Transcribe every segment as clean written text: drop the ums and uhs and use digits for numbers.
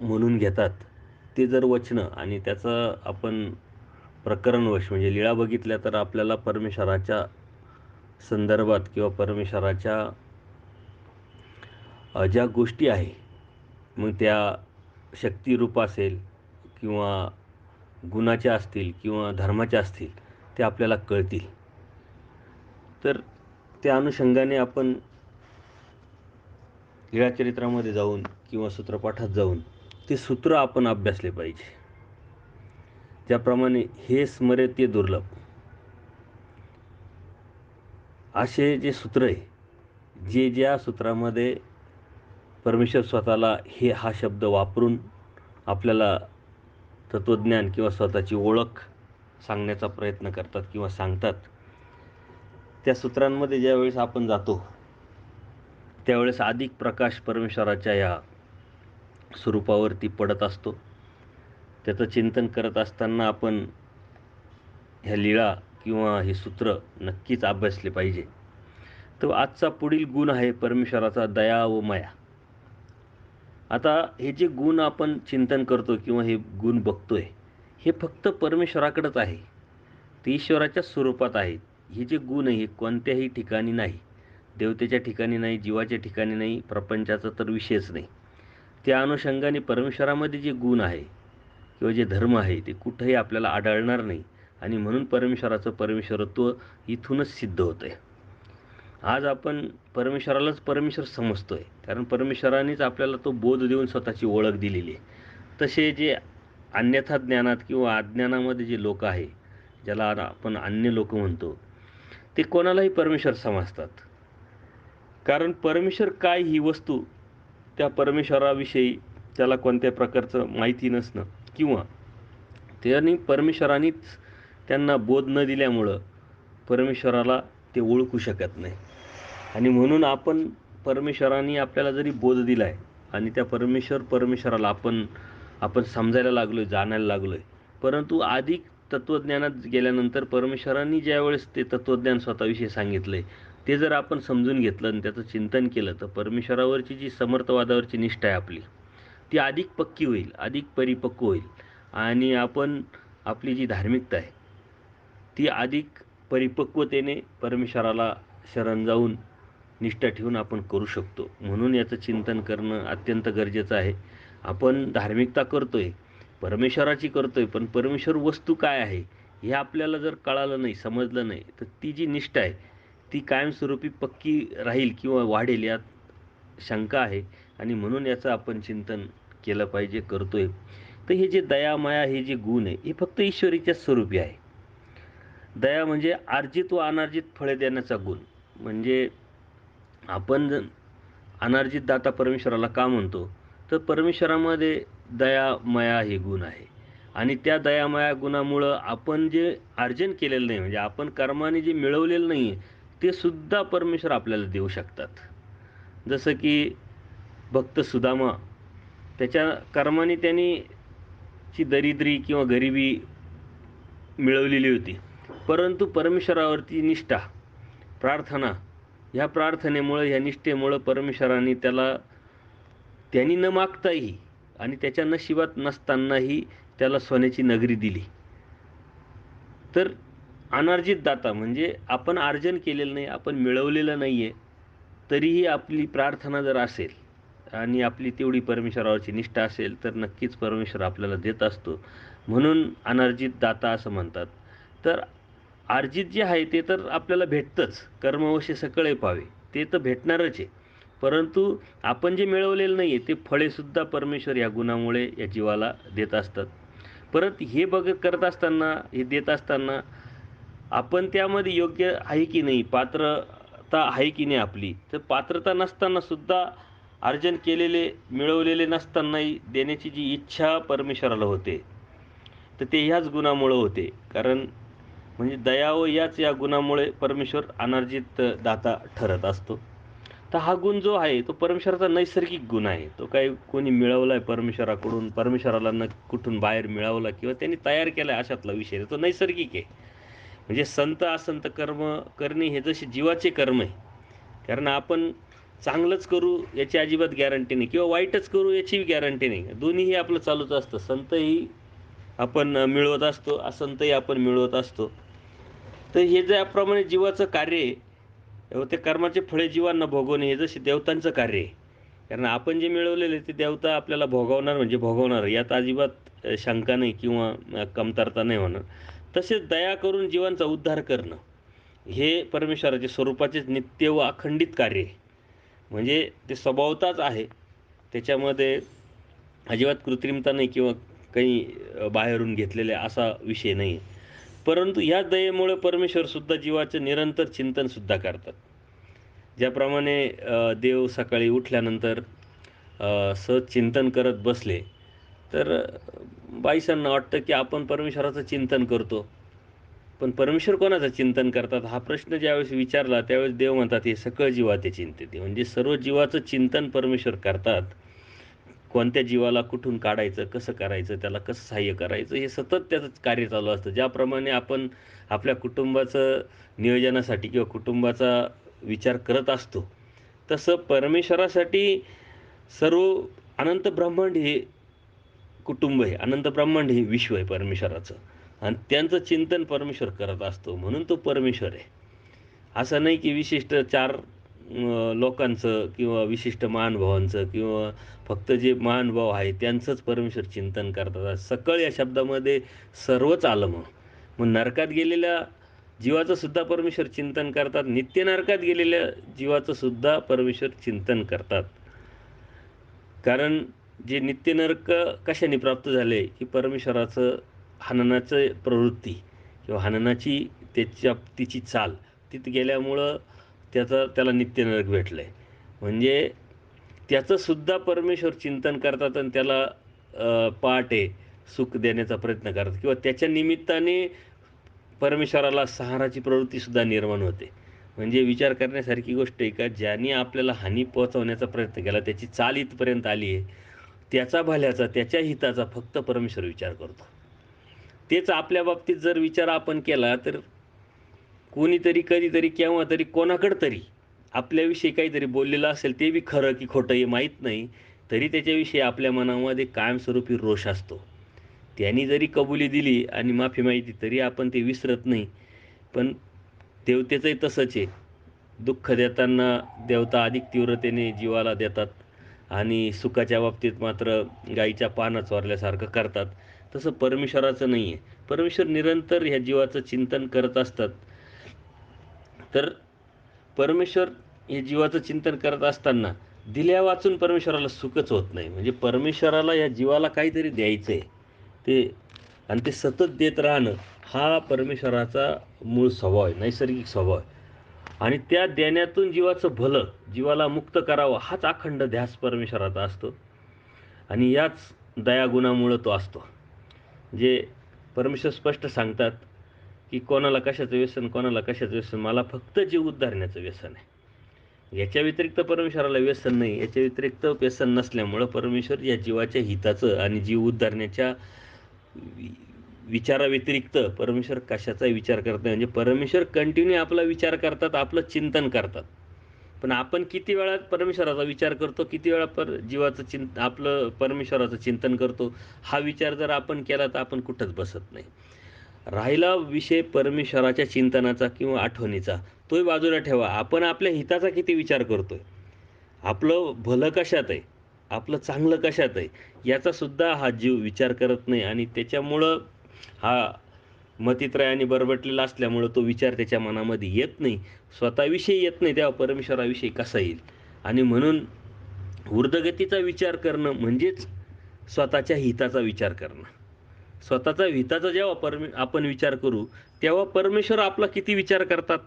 म्हणून घेतात ते जर वचनं आणि त्याचं आपण प्रकरणवश म्हणजे लीळा बघितल्या तर आपल्याला परमेश्वराच्या संदर्भात किंवा परमेश्वराच्या ज्या गोष्टी आहे मग त्या शक्तिरूप असेल किंवा गुणाच्या असतील किंवा धर्माच्या असतील ते आपल्याला कळतील. तर त्या अनुषंगाने आपण लीळाचरित्रामध्ये जाऊन किंवा सूत्रपाठात जाऊन ते सूत्र आपण अभ्यासले पाहिजे. ज्याप्रमाणे हे स्मरे ते दुर्लभ असे जे सूत्र आहे, जे ज्या सूत्रामध्ये परमेश्वर स्वतःला हा शब्द वापरून आपल्याला तत्त्वज्ञान किंवा स्वतःची ओळख सांगण्याचा प्रयत्न करतात किंवा सांगतात, त्या सूत्रांमध्ये ज्यावेळेस आपण जातो त्यावेळेस अधिक प्रकाश परमेश्वराच्या या स्वरूपावरती पडत असतो. त्याचं चिंतन करत असताना आपण ह्या लीळा किंवा हे सूत्र नक्कीच अभ्यासले पाहिजे. तर आजचा पुढील गुण आहे परमेश्वराचा दया व माया. आता हे जे गुण आपण चिंतन करतो किंवा हे गुण बघतोय हे फक्त परमेश्वराकडेच आहे, ते ईश्वराच्या स्वरूपात आहेत. हे जे गुण आहे हे कोणत्याही ठिकाणी नाही, देवतेच्या ठिकाणी नाही, जीवाच्या ठिकाणी नाही, प्रपंचाचा तर विषयच नाही. त्या अनुषंगाने परमेश्वरामध्ये जे गुण आहे किंवा जे धर्म आहे ते कुठेही आपल्याला आढळणार नाही आणि म्हणून परमेश्वराचं परमेश्वरत्व इथूनच सिद्ध होतं आहे. आज आपण परमेश्वरालाच परमेश्वर समजतोय कारण परमेश्वरानेच आपल्याला तो बोध देऊन स्वतःची ओळख दिलेली आहे. तसे जे अन्यथा ज्ञानात किंवा अज्ञानामध्ये जे लोक आहे, ज्याला आपण अन्य लोक म्हणतो, ते कोणालाही परमेश्वर समजतात. कारण परमेश्वर काय ही वस्तू त्या परमेश्वराविषयी त्याला कोणत्या प्रकारचं माहिती नसणं किंवा त्यांनी परमेश्वरानेच त्यांना बोध न दिल्यामुळं परमेश्वराला ते ओळखू शकत नाही. आणि म्हणून आपण परमेश्वराने आपल्याला जरी बोध दिला आहे आणि त्या परमेश्वराला आपण समजायला लागलो आहे, जाणायला लागलो आहे, परंतु अधिक तत्त्वज्ञानात गेल्यानंतर परमेश्वरांनी ज्यावेळेस ते तत्त्वज्ञान स्वतःविषयी सांगितलं आहे ते जर आपण समजून घेतलं आणि त्याचं चिंतन केलं तर परमेश्वरावरची जी समर्थवादावरची निष्ठा आहे आपली ती अधिक पक्की होईल, अधिक परिपक्व होईल आणि आपण आपली जी धार्मिकता आहे ती अधिक परिपक्वतेने परमेश्वराला शरण जाऊन निष्ठा ठेवून आपण करू शकतो. म्हणून याचं चिंतन करणं अत्यंत गरजेचं आहे. आपण धार्मिकता करतोय, परमेश्वराची करतोय, पण परमेश्वर वस्तू काय आहे हे आपल्याला जर कळालं नाही, समजलं नाही, तर ती जी निष्ठा आहे ती कायमस्वरूपी पक्की राहील किंवा वाढेल यात शंका आहे आणि म्हणून याचं आपण चिंतन केलं पाहिजे, करतोय. तर हे जे दया माया हे जे गुण आहे हे फक्त ईश्वरीच्या स्वरूपी आहे. दया म्हणजे अर्जित व अनार्जित फळे देण्याचा गुण. म्हणजे आपण अनार्जित दाता परमेश्वराला का म्हणतो, तर परमेश्वरामध्ये दया माया हे गुण आहे आणि त्या दया माया गुणामुळं आपण जे अर्जन केलेलं नाही म्हणजे आपण कर्माने जे मिळवलेलं नाही ते सुद्धा परमेश्वर आपल्याला देऊ शकतात. जसं की भक्त सुदामा, त्याच्या कर्माने त्यांनी ची दरिद्री किंवा गरिबी मिळवलेली होती, परंतु परमेश्वरावरती निष्ठा, प्रार्थना, ह्या प्रार्थनेमुळं ह्या निष्ठेमुळं परमेश्वराने त्यांनी न मागताही आणि त्याच्या नशिबात नसतानाही त्याला सोन्याची नगरी दिली. तर अनार्जित दाता म्हणजे आपण अर्जन केलेलं नाही, आपण मिळवलेलं नाही आहे, तरीही आपली प्रार्थना जर असेल आणि आपली तेवढी परमेश्वरावरची निष्ठा असेल तर नक्कीच परमेश्वर आपल्याला देत असतो. म्हणून अनार्जित दाता असं म्हणतात. तर अर्जित जे आहे ते तर आपल्याला भेटतंच, कर्मवशे सकळे पावे, ते तर भेटणारच आहे. परंतु आपण जे मिळवलेलं नाही आहे ते फळेसुद्धा परमेश्वर या गुणामुळे या जीवाला देत असतात. परत हे करत असताना, हे देत असताना आपण त्यामध्ये योग्य आहे की नाही, पात्रता आहे की नाही आपली, तर पात्रता नसताना सुद्धा अर्जन केलेले, मिळवलेले नसतानाही देण्याची जी इच्छा परमेश्वराला होते, तर ते ह्याच गुणामुळं होते. कारण म्हणजे दया व याच या गुणामुळे परमेश्वर अनार्जित दाता ठरत असतो. तर हा गुण जो आहे तो परमेश्वराचा नैसर्गिक गुण आहे. तो काही कोणी मिळवला आहे परमेश्वराकडून, परमेश्वराला न कुठून बाहेर मिळवला किंवा त्यांनी तयार केला आहे अशातला विषय, तो नैसर्गिक आहे. म्हणजे संत असंत कर्म करणे हे जसे जीवाचे कर्म आहे. कारण आपण चांगलंच करू याची अजिबात गॅरंटी नाही किंवा वाईटच करू याचीही गॅरंटी नाही. दोन्हीही आपलं चालूच असतं. संतही आपण मिळवत असतो, असंतही आपण मिळवत असतो. तर हे ज्याप्रमाणे जीवाचं कार्य आहे, ते कर्माचे फळे जीवांना भोगवणे हे जसे देवतांचं कार्य आहे. कारण आपण जे मिळवलेलं आहे ते देवता आपल्याला भोगवणार म्हणजे भोगवणार यात अजिबात शंका नाही किंवा कमतरता नाही होणार. तसेच दया करून जीवांचा उद्धार करणं हे परमेश्वराच्या स्वरूपाचेच नित्य व अखंडित कार्य आहे. म्हणजे ते स्वभावताच आहे. त्याच्यामध्ये अजिबात कृत्रिमता नाही किंवा काही बाहेरून घेतलेले असा विषय नाही आहे. परंतु ह्या दयेमुळे परमेश्वरसुद्धा जीवाचं निरंतर चिंतनसुद्धा करतात. ज्याप्रमाणे देव सकाळी उठल्यानंतर सहज चिंतन करत बसले, तर बाईसांना वाटतं की आपण परमेश्वराचं चिंतन करतो. पण परमेश्वर कोणाचं चिंतन करतात? हा प्रश्न ज्यावेळेस विचारला, त्यावेळेस देव म्हणतात, "हे सकळ जीवाचे चिंतिते." म्हणजे सर्व जीवाचं चिंतन परमेश्वर करतात. कोणत्या जीवाला कुठून काढायचं, कसं करायचं, त्याला कसं सहाय्य करायचं, हे सतत त्याचं कार्य चालू असतं. ज्याप्रमाणे आपण आपल्या कुटुंबाचं नियोजनासाठी किंवा कुटुंबाचा विचार करत असतो, तसं परमेश्वरासाठी सर्व अनंत ब्रह्मांड हे कुटुंब आहे. अनंत ब्रह्मांड हे विश्व आहे परमेश्वराचं आणि त्यांचं चिंतन परमेश्वर करत असतो. म्हणून तो परमेश्वर आहे. असं नाही की विशिष्ट 4 लोकांचं किंवा विशिष्ट महानुभावांचं किंवा फक्त जे महानुभाव आहे त्यांचंच परमेश्वर चिंतन करतात. सकळ या शब्दामध्ये सर्वच आलं मग. मग नरकात गेलेल्या जीवाचं सुद्धा परमेश्वर चिंतन करतात. नित्य नरकात गेलेल्या जीवाचं सुद्धा परमेश्वर चिंतन करतात. कारण जे नित्य नरक कशाने प्राप्त झाले, की परमेश्वराचं हननाचं प्रवृत्ती किंवा हननाची तिची चाल तिथं गेल्यामुळं त्याला नित्य नरक भेटलं आहे. म्हणजे त्याचंसुद्धा परमेश्वर चिंतन करतात आणि त्याला पाठ आहे, सुख देण्याचा प्रयत्न करतात किंवा त्याच्या निमित्ताने परमेश्वराला संहाराची प्रवृत्तीसुद्धा निर्माण होते. म्हणजे विचार करण्यासारखी गोष्ट आहे का ज्याने आपल्याला हानी पोहोचवण्याचा प्रयत्न केला, त्याची चाल इथपर्यंत आली आहे, त्याचा भल्याचा, त्याच्या हिताचा फक्त परमेश्वर विचार करतो. तेच आपल्या बाबतीत जर विचार आपण केला, तर कोणीतरी, कधीतरी, केव्हा तरी, कोणाकडं तरी आपल्याविषयी काहीतरी बोललेलं असेल, ते बी खरं की खोटं हे माहीत नाही, तरी त्याच्याविषयी आपल्या मनामध्ये कायमस्वरूपी रोष असतो. त्यांनी जरी कबुली दिली आणि माफी मागितली, तरी आपण ते विसरत नाही. पण देवतेचंही तसंच आहे. दुःख देताना देवता अधिक तीव्रतेने जीवाला देतात आणि सुखाच्या बाबतीत मात्र गाईच्या पानं चोरल्यासारखं करतात. तसं परमेश्वराचं नाही आहे. परमेश्वर निरंतर ह्या जीवाचं चिंतन करत असतात. तर परमेश्वर हे जीवाचं चिंतन करत असताना दिल्या वाचून परमेश्वराला सुखच होत नाही. म्हणजे परमेश्वराला या जीवाला काहीतरी द्यायचं आहे. ते आणि ते सतत देत राहणं हा परमेश्वराचा मूळ स्वभाव आहे, नैसर्गिक स्वभाव आहे. आणि त्या देण्यातून जीवाचं भलं, जीवाला मुक्त करावं हाच अखंड ध्यास परमेश्वराचा असतो. आणि याच दयागुणामुळं तो असतो. जे परमेश्वर स्पष्ट सांगतात, की कोणाला कशाचं व्यसन, कोणाला कशाचं व्यसन, मला फक्त जीव उद्धारण्याचं व्यसन आहे. याच्या व्यतिरिक्त परमेश्वराला व्यसन नाही. याच्या व्यतिरिक्त व्यसन नसल्यामुळं परमेश्वर या जीवाच्या हिताचं आणि जीव उद्धारण्याच्या वि विचाराव्यतिरिक्त परमेश्वर कशाचाही विचार करत नाही. म्हणजे परमेश्वर कंटिन्यू आपला विचार करतात, आपलं चिंतन करतात. पण आपण किती वेळा परमेश्वराचा विचार करतो, किती वेळा जीवाचं आपलं परमेश्वराचं चिंतन करतो, हा विचार जर आपण केला तर आपण कुठंच बसत नाही. राहिला विषय परमेश्वराच्या चिंतनाचा किंवा आठवणीचा, तोही बाजूला ठेवा. आपण आपल्या हिताचा किती विचार करतोय? आपलं भलं कशात आहे? आपलं चांगलं कशात आहे? याचासुद्धा हा जीव विचार करत नाही आणि त्याच्यामुळं हा मतित्रयाने बरबटलेला असल्यामुळं तो विचार त्याच्या मनामध्ये येत नाही. स्वतःविषयी येत नाही, तेव्हा परमेश्वराविषयी कसा येईल? आणि म्हणून ऊर्ध्वगतीचा विचार करणं म्हणजेच स्वतःच्या हिताचा विचार करणं. स्वतःचा हिताचा जेव्हा आपण विचार करू, तेव्हा परमेश्वर आपला किती विचार करतात,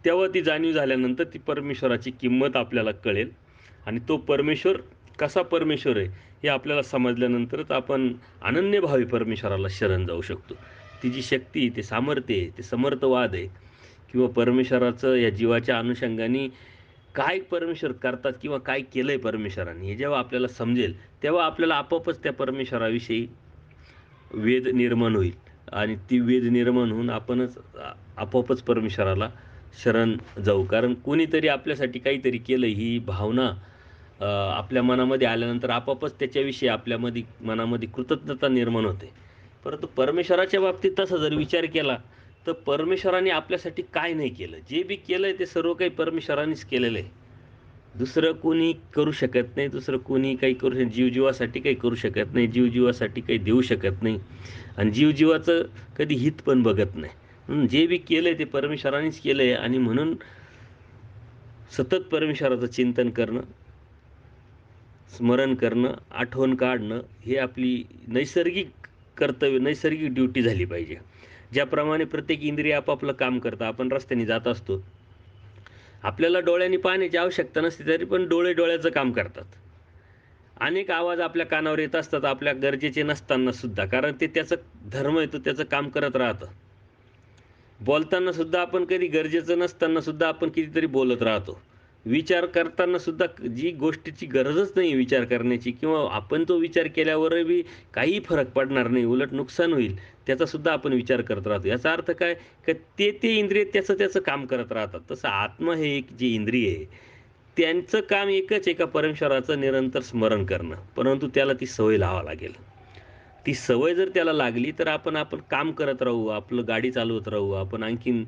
तेव्हा ती जाणीव झाल्यानंतर ती परमेश्वराची किंमत आपल्याला कळेल आणि तो परमेश्वर कसा परमेश्वर आहे, हे आपल्याला समजल्यानंतरच आपण अनन्यभावी परमेश्वराला शरण जाऊ शकतो. ती जी शक्ती, ते सामर्थ्य आहे, ते समर्थवाद आहे किंवा परमेश्वराचं या जीवाच्या अनुषंगाने काय परमेश्वर करतात किंवा काय केलंय परमेश्वराने, हे जेव्हा आपल्याला समजेल, तेव्हा आपल्याला आपोआपच त्या परमेश्वराविषयी वेद निर्माण होईल आणि ती वेद निर्माण होऊन आपणच आपोआपच परमेश्वराला शरण जाऊ. कारण कोणीतरी आपल्यासाठी काहीतरी केलं ही भावना आपल्या मनामध्ये आल्यानंतर आपोआपच त्याच्याविषयी आपल्यामध्ये मनामध्ये कृतज्ञता निर्माण होते. परंतु परमेश्वराच्या बाबतीत तसा जर विचार केला, तर परमेश्वराने आपल्यासाठी काय नाही केलं. जे बी केलंय ते सर्व काही परमेश्वरानेच केलेलं आहे. दुसरं कोणी करू शकत नाही. दुसरं कोणी काही करू शकत जीवजीवासाठी काही करू शकत नाही. जीवजीवासाठी काही देऊ शकत नाही आणि जीवजीवाचं कधी हित पण बघत नाही. म्हणून जे बी केलंय ते परमेश्वरानेच केलंय आणि म्हणून सतत परमेश्वराचं चिंतन करणं, स्मरण करणं, आठवण काढणं हे आपली नैसर्गिक कर्तव्य, नैसर्गिक ड्युटी झाली पाहिजे. ज्याप्रमाणे प्रत्येक इंद्रिय आपापलं काम करतं. आपण रस्त्याने जात असतो. आपल्याला डोळ्यांनी पाहण्याची आवश्यकता नसते, तरी पण डोळे डोळ्याचं काम करतात. अनेक आवाज आपल्या कानावर येत असतात, आपल्या गरजेचे नसताना सुद्धा. कारण ते त्याचं धर्म आहे, तो त्याचं काम करत राहतं. बोलताना सुद्धा आपण कधी गरजेचं नसताना सुद्धा आपण कितीतरी बोलत राहतो. विचार करताना सुद्धा जी गोष्टीची गरजच नाही विचार करण्याची किंवा आपण तो विचार केल्यावरही काही फरक पडणार नाही, उलट नुकसान होईल, त्याचा सुद्धा आपण विचार करत राहतो. याचा अर्थ काय? की ते इंद्रिय त्याचं काम करत राहतात. तसं आत्मा हे एक जी इंद्रिय आहे, त्यांचं काम एकच आहे का परमेश्वराचं निरंतर स्मरण करणं. परंतु त्याला ती सवय लावावी लागेल. ती सवय जर त्याला लागली तर आपण काम करत राहू, आपलं गाडी चालवत राहू, आपण आणखीन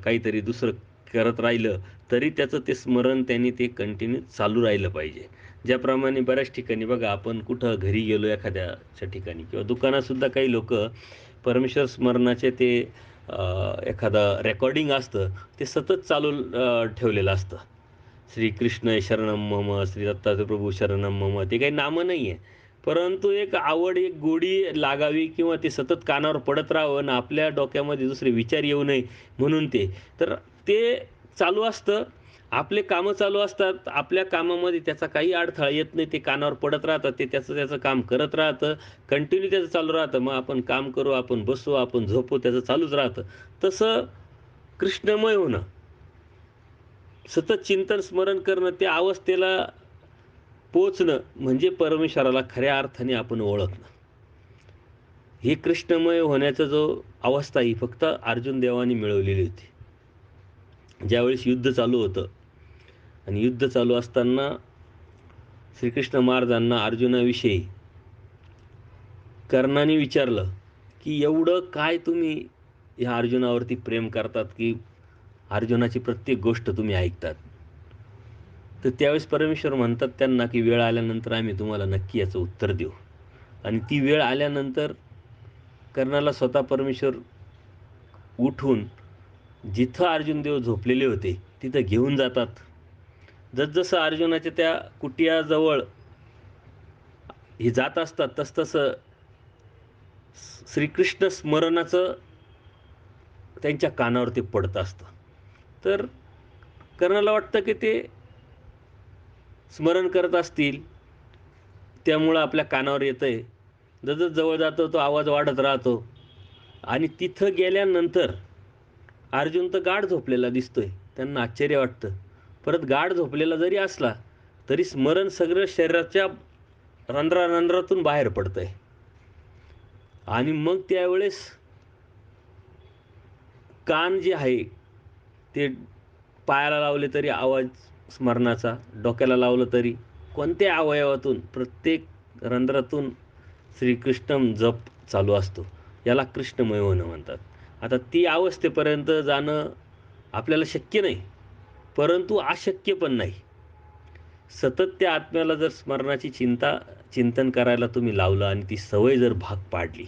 काहीतरी दुसरं करत राहिलं तरी त्याचं ते स्मरण त्यांनी ते कंटिन्यू चालू राहिलं पाहिजे. ज्याप्रमाणे बऱ्याच ठिकाणी बघा आपण कुठं घरी गेलो एखाद्याच्या ठिकाणी किंवा दुकानातसुद्धा काही लोकं परमेश्वर स्मरणाचे ते एखादं रेकॉर्डिंग असतं ते सतत चालू ठेवलेलं असतं. श्रीकृष्ण शरणम मम, श्री दत्तात्रय प्रभू शरणम मम, ते काही नामं नाही आहे. परंतु एक आवड, एक गोडी लागावी किंवा ते सतत कानावर पडत राहावं आणि आपल्या डोक्यामध्ये दुसरे विचार येऊ नये म्हणून ते. तर ते चालू असतं. आपले कामं चालू असतात. आपल्या कामामध्ये त्याचा काही अडथळा येत नाही. ते कानावर पडत राहतात. ते त्याचं काम करत राहतं. कंटिन्यू त्याचं चालू राहतं. मग आपण काम करू, आपण बसू, आपण झोपू, त्याचं चालूच राहतं. तसं कृष्णमय होणं, सतत चिंतन स्मरण करणं, त्या अवस्थेला पोचणं म्हणजे परमेश्वराला खऱ्या अर्थाने आपण ओळखणं. हे कृष्णमय होण्याचा जो अवस्था ही फक्त अर्जुन देवाने मिळवलेली होती. ज्यावेळेस युद्ध चालू होतं आणि युद्ध चालू असताना श्रीकृष्ण महाराजांना अर्जुनाविषयी कर्णाने विचारलं, की एवढं काय तुम्ही ह्या अर्जुनावरती प्रेम करतात, की अर्जुनाची प्रत्येक गोष्ट तुम्ही ऐकतात. तर त्यावेळेस परमेश्वर म्हणतात त्यांना, की वेळ आल्यानंतर आम्ही तुम्हाला नक्की याचं उत्तर देऊ. आणि ती वेळ आल्यानंतर कर्णाला स्वतः परमेश्वर उठून जिथं अर्जुन देव झोपलेले होते तिथं घेऊन जातात. जसजसं अर्जुनाच्या त्या कुटियाजवळ हे जात असतात तसतसं श्रीकृष्ण स्मरणाचं त्यांच्या कानावर ते पडत असतं. तर कर्णाला वाटतं की ते स्मरण करत असतील, त्यामुळं आपल्या कानावर येतंय. जसं जवळ जातो तो आवाज वाढत राहतो आणि तिथं गेल्यानंतर अर्जुन तर गाढ झोपलेला दिसतोय. त्यांना आश्चर्य वाटतं. परत गाढ झोपलेला जरी असला तरी स्मरण सगळं शरीराच्या रंध्रारंध्रातून बाहेर पडतंय. आणि मग त्यावेळेस कान जे आहे ते पायाला लावले तरी आवाज स्मरणाचा, डोक्याला लावलं तरी कोणत्या अवयवातून प्रत्येक रंध्रातून श्रीकृष्णम जप चालू असतो. याला कृष्णमय होणं म्हणतात. आता ती अवस्थेपर्यंत जाणं आपल्याला शक्य नाही, परंतु अशक्य पण नाही. सतत त्या आत्म्याला जर स्मरणाची चिंतन करायला तुम्ही लावलं आणि ती सवय जर भाग पाडली,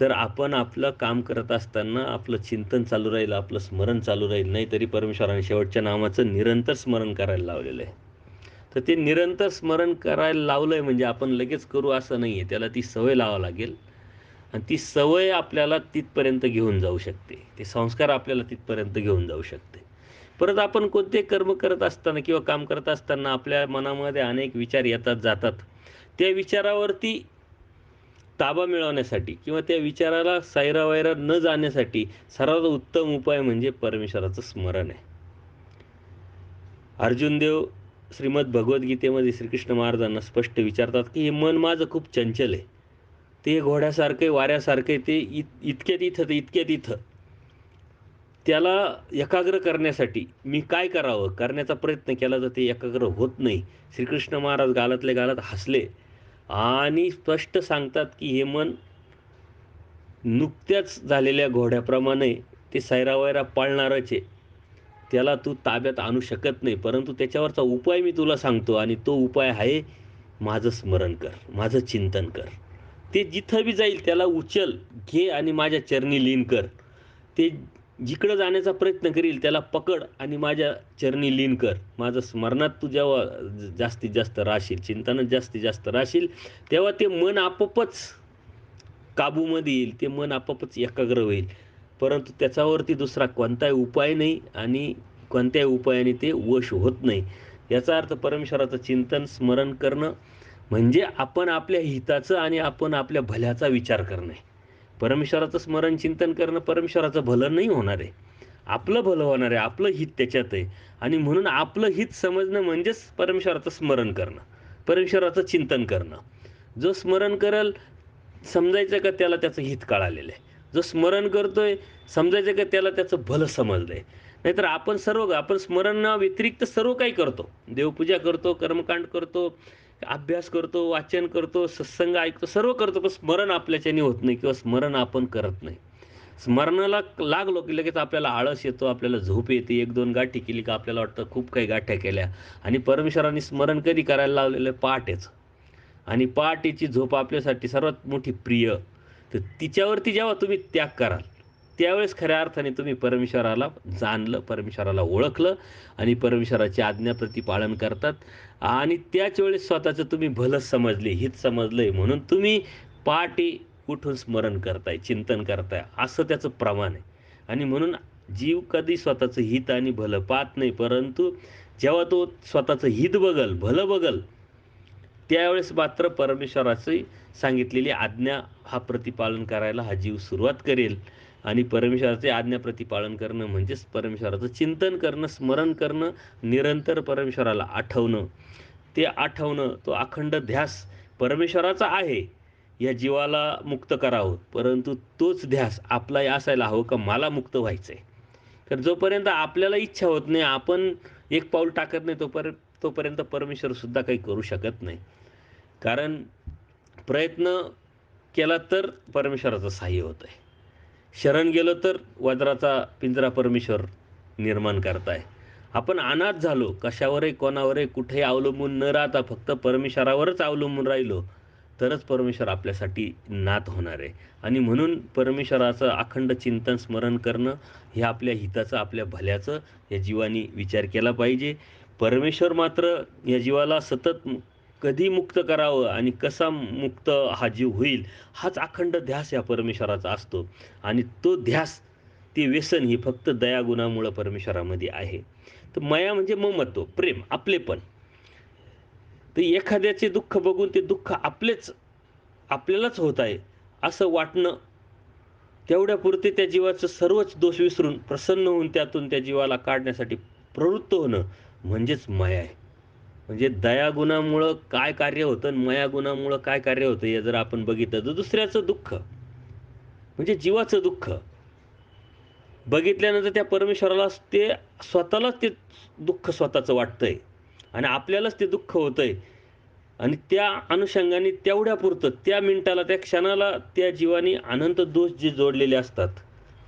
तर आपण आपलं काम करत असताना आपलं चिंतन चालू राहील, आपलं स्मरण चालू राहील. नाहीतरी परमेश्वराने शेवटच्या नामाचं निरंतर स्मरण करायला लावलेलं आहे. तर ते निरंतर स्मरण करायला लावलं आहे म्हणजे आपण लगेच करू असं नाही आहे. त्याला ती सवय लावावी लागेल आणि ती सवय आपल्याला तिथपर्यंत घेऊन जाऊ शकते. ते संस्कार आपल्याला तिथपर्यंत घेऊन जाऊ शकते. परत आपण कोणते कर्म करत असताना किंवा काम करत असताना आपल्या मनामध्ये अनेक विचार येतात जातात. त्या विचारावरती ताबा मिळवण्यासाठी किंवा त्या विचाराला सैरावैरा न जाण्यासाठी सर्वात उत्तम उपाय म्हणजे परमेश्वराचं स्मरण आहे. अर्जुन देव श्रीमद भगवद्गीतेमध्ये श्रीकृष्ण महाराजांना स्पष्ट विचारतात, की हे मन माझं खूप चंचल आहे. ते घोड्यासारखं आहे, वाऱ्यासारखं आहे. ते इतक्यात इथं तर इतक्यात इथं. त्याला एकाग्र करण्यासाठी मी काय करावं करण्याचा प्रयत्न केला तर ते एकाग्र होत नाही. श्रीकृष्ण महाराज गालातल्या गालात हसले आणि स्पष्ट सांगतात की हे मन नुकत्याच झालेल्या घोड्याप्रमाणे ते सैरावैरा पळणारच आहे. त्याला तू ताब्यात आणू शकत नाही, परंतु त्याच्यावरचा उपाय मी तुला सांगतो आणि तो उपाय आहे माझं स्मरण कर, माझं चिंतन कर. ते जिथं बी जाईल त्याला उचल, घे आणि माझ्या चरणी लीन कर. ते जिकडं जाण्याचा प्रयत्न करील त्याला पकड आणि माझ्या चरणी लीन कर. माझं स्मरणात तू जेव्हा जास्तीत जास्त राहशील, चिंतनात जास्तीत जास्त राहशील, तेव्हा ते मन आपोआपच काबूमध्ये येईल. ते मन आपोआपच एकाग्र होईल. परंतु त्याच्यावरती दुसरा कोणताही उपाय नाही आणि कोणत्याही उपायाने ते वश होत नाही. याचा अर्थ परमेश्वराचं चिंतन, स्मरण करणं म्हणजे आपण आपल्या हिताचं आणि आपण आपल्या भल्याचा विचार करणे. परमेश्वराचं स्मरण, चिंतन करणं परमेश्वराचं भलं नाही होणार आहे. आपलं भलं होणार आहे. आपलं हित त्याच्यात आहे आणि म्हणून आपलं हित समजणं म्हणजेच परमेश्वराचं स्मरण करणं, परमेश्वराचं चिंतन करणं. जो स्मरण करेल समजायचं का त्याला त्याचं हित कळालेलं आहे. जो स्मरण करतोय समजायचं का त्याला त्याचं भलं समजलं आहे. नाहीतर आपण स्मरणाव्यतिरिक्त सर्व काही करतो. देवपूजा करतो, कर्मकांड करतो, अभ्यास करतो, वाचन करतो, सत्संग ऐकतो, सर्व करतो, पण स्मरण आपल्याच्याने होत नाही किंवा स्मरण आपण करत नाही. स्मरणाला लागलो की लगेच आपल्याला आळस येतो, आपल्याला झोप येते. 1-2 गाठी केली का आपल्याला वाटतं खूप काही गाठ्या केल्या. आणि परमेश्वराने स्मरण कधी करायला लावलेलं आहे? पहाटेचं. आणि पहाटेची झोप आपल्यासाठी सर्वात मोठी प्रिय. तर तिच्यावरती जेव्हा तुम्ही त्याग कराल, त्यावेळेस खऱ्या अर्थाने तुम्ही परमेश्वराला जाणलं, परमेश्वराला ओळखलं आणि परमेश्वराची आज्ञाप्रती पालन करतात आणि त्याच वेळेस स्वतःचं तुम्ही भलं समजले, हित समजलंय म्हणून तुम्ही पहाटे उठून स्मरण करताय, चिंतन करताय, असं त्याचं प्रमाण आहे. आणि म्हणून जीव कधी स्वतःचं हित आणि भलं पाहत नाही, परंतु जेव्हा तो स्वतःचं हित बघल, भलं बघल, त्यावेळेस मात्र परमेश्वराची सांगितलेली आज्ञा हा प्रतिपालन करायला हा जीव सुरुवात करेल. आणि परमेश्वराचे आज्ञा प्रतिपालन करणं म्हणजेच परमेश्वराचं चिंतन करणं, स्मरण करणं, निरंतर परमेश्वराला आठवणं. ते आठवणं, तो अखंड ध्यास परमेश्वराचा आहे, या जीवाला मुक्त करावं. परंतु तोच ध्यास आपलाही असायला हवं का मला मुक्त व्हायचं आहे. तर जोपर्यंत आपल्याला इच्छा होत नाही, आपण एक पाऊल टाकत नाही, तोपर्यंत परमेश्वरसुद्धा काही करू शकत नाही. कारण प्रयत्न केला तर परमेश्वराचं सहाय्य होतं आहे. शरण गेलो तर वज्राचा पिंजरा परमेश्वर निर्माण करताय. आपण अनाथ झालो, कशावरही कोणावरही कुठेही अवलंबून न राहता फक्त परमेश्वरावरच अवलंबून राहिलो, तरच परमेश्वर आपल्यासाठी नाथ होणार आहे. आणि म्हणून परमेश्वराचं अखंड चिंतन, स्मरण करणं हे आपल्या हिताचं, आपल्या भल्याचं या जीवानी विचार केला पाहिजे. परमेश्वर मात्र या जीवाला सतत कधी मुक्त करावं आणि कसा मुक्त हा जीव होईल, हाच अखंड ध्यास या परमेश्वराचा असतो. आणि तो ध्यास, ते व्यसन ही फक्त दयागुणामुळं परमेश्वरामध्ये आहे. तर माया म्हणजे ममत्व, प्रेम, आपलेपण. तर एखाद्याचे दुःख बघून ते दुःख आपल्यालाच होत आहे असं वाटणं, तेवढ्यापुरते त्या जीवाचं सर्वच दोष विसरून प्रसन्न होऊन त्यातून त्या जीवाला काढण्यासाठी प्रवृत्त होणं म्हणजेच माया आहे. म्हणजे दयागुणामुळं काय कार्य होतं आणि मायागुणामुळं काय कार्य होतं हे जर आपण बघितलं तर दुसऱ्याचं दुःख म्हणजे जीवाचं दुःख बघितल्यानंतर त्या परमेश्वराला ते स्वतःलाच ते दुःख स्वतःचं वाटतंय आणि आपल्यालाच ते दुःख होतंय. आणि त्या अनुषंगाने तेवढ्यापुरतं त्या मिनिटाला, त्या क्षणाला त्या जीवानी अनंत दोष जे जोडलेले असतात.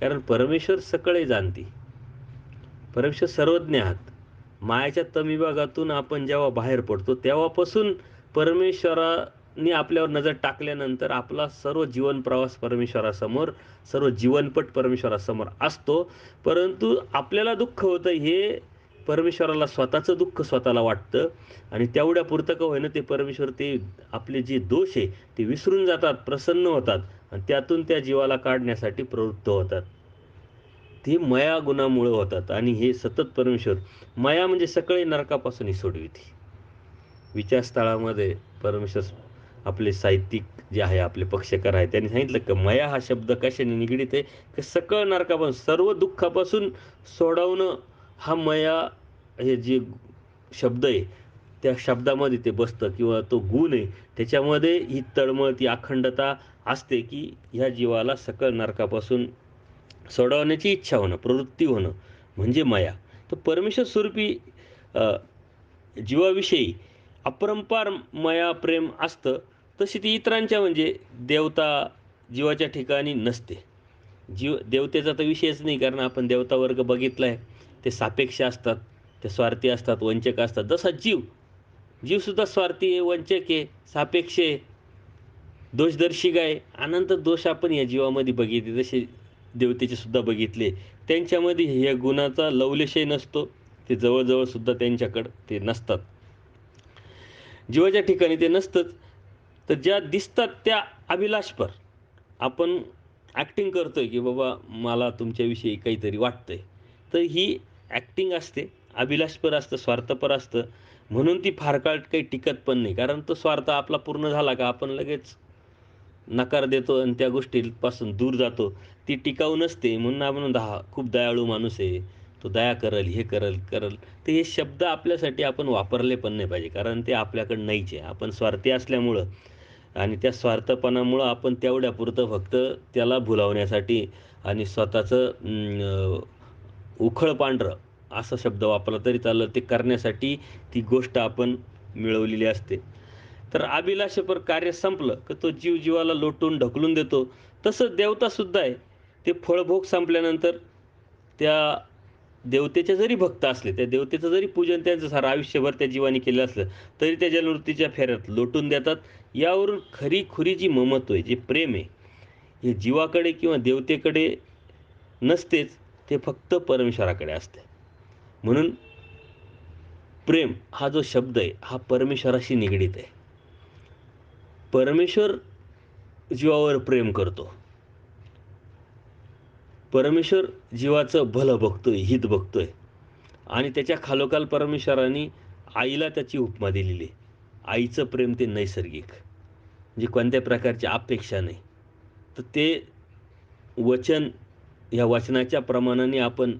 कारण परमेश्वर सकळे जाणती, परमेश्वर सर्वज्ञ आहात. मायाच्या तमिभागातून आपण जेव्हा बाहेर पडतो तेव्हापासून परमेश्वराने आपल्यावर नजर टाकल्यानंतर आपला सर्व जीवन प्रवास परमेश्वरासमोर, सर्व जीवनपट परमेश्वरासमोर असतो. परंतु आपल्याला दुःख होतं हे परमेश्वराला स्वतःचं दुःख स्वतःला वाटतं आणि तेवढ्यापुरतं का होईना ते परमेश्वर ते आपले जे दोष आहे ते विसरून जातात, प्रसन्न होतात आणि त्यातून त्या जीवाला काढण्यासाठी प्रवृत्त होतात. ते माया गुणामुळं होतात आणि हे सतत परमेश्वर माया म्हणजे सगळे नरकापासून ही सोडविते. विचारस्थळामध्ये परमेश्वर आपले साहित्यिक जे आहे, आपले पक्षकार आहे, त्यांनी सांगितलं की माया हा शब्द कशाने निगडीत आहे, की सकळ नरकापासून, सर्व दुःखापासून सोडवणं हा माया हे जे शब्द आहे, त्या शब्दामध्ये ते बसतं किंवा तो गुण आहे. त्याच्यामध्ये ही तळमळ, ती अखंडता असते की ह्या जीवाला सकळ नरकापासून सोडवण्याची इच्छा होणं, प्रवृत्ती होणं म्हणजे माया. तर परमेश्वर स्वरूपी अ, जीवाविषयी अपरंपार माया, प्रेम असतं, तशी ती इतरांच्या म्हणजे देवता जीवाच्या ठिकाणी नसते. देवतेचा तर विषयच नाही, कारण आपण देवता वर्ग बघितला आहे. ते सापेक्ष असतात, ते स्वार्थी असतात, वंचक असतात. जसा जीवसुद्धा स्वार्थी आहे, वंचक आहे, सापेक्ष आहे, दोषदर्शिक आहे. अनंत दोष आपण या जीवामध्ये बघितले, तसे देवतेचे सुद्धा बघितले. त्यांच्यामध्ये ह्या गुणाचा लवलेशही नसतो. ते जवळ सुद्धा त्यांच्याकडं ते नसतात. जीवाच्या ठिकाणी ते नसतंच. तर ज्या दिसतात त्या अभिलाषपर आपण ॲक्टिंग करतोय, की बाबा मला तुमच्याविषयी काहीतरी वाटतंय. तर ही ॲक्टिंग असते, अभिलाषपर असतं, स्वार्थपर असतं. म्हणून ती फार काळ काही टिकत पण नाही. कारण तो स्वार्थ आपला पूर्ण झाला का आपण लगेच नकार देतो आणि त्या गोष्टीपासून दूर जातो. ती टिकाऊ नसते. म्हणून आपण म्हणतो, "हा खूप दयाळू माणूस आहे. तो दया करेल, हे करेल." तर हे शब्द आपल्यासाठी आपण वापरले पण नाही पाहिजे. कारण ते आपल्याकडे नाहीच आहे. आपण स्वार्थी असल्यामुळं आणि त्या स्वार्थपणामुळं आपण तेवढ्यापुरतं फक्त त्याला भुलावण्यासाठी आणि स्वतःचं उखळ पांढरं असा शब्द वापरला तरी चालेल. ते करण्यासाठी ती गोष्ट आपण मिळवलेली असते. तर अभिलाषेपर कार्य संपलं, की तो जीव जीवाला लोटून ढकलून देतो. तसं देवतासुद्धा आहे. ते फळभोग संपल्यानंतर त्या देवतेचे जरी भक्त असले, त्या देवतेचं जरी पूजन त्यांचं सारं आयुष्यभर त्या जीवाने केलं असलं, तरी त्या जलवृत्तीच्या फेऱ्यात लोटून देतात. यावरून खरी-खुरी जी ममत्व आहे, जे प्रेम आहे, हे जीवाकडे किंवा देवतेकडे नसतेच, ते फक्त परमेश्वराकडे असते. म्हणून प्रेम हा जो शब्द आहे, हा परमेश्वराशी निगडीत आहे. परमेश्वर जीवावर प्रेम करतो. परमेश्वर जीवाचं भलं बघतोय, हित बघतोय आणि त्याच्या खालोखाल परमेश्वराने आईला त्याची उपमा दिलेली आहे. आईचं प्रेम ते नैसर्गिक, म्हणजे कोणत्या प्रकारची अपेक्षा नाही. तर ते वचन, या वचनाच्या प्रमाणाने आपण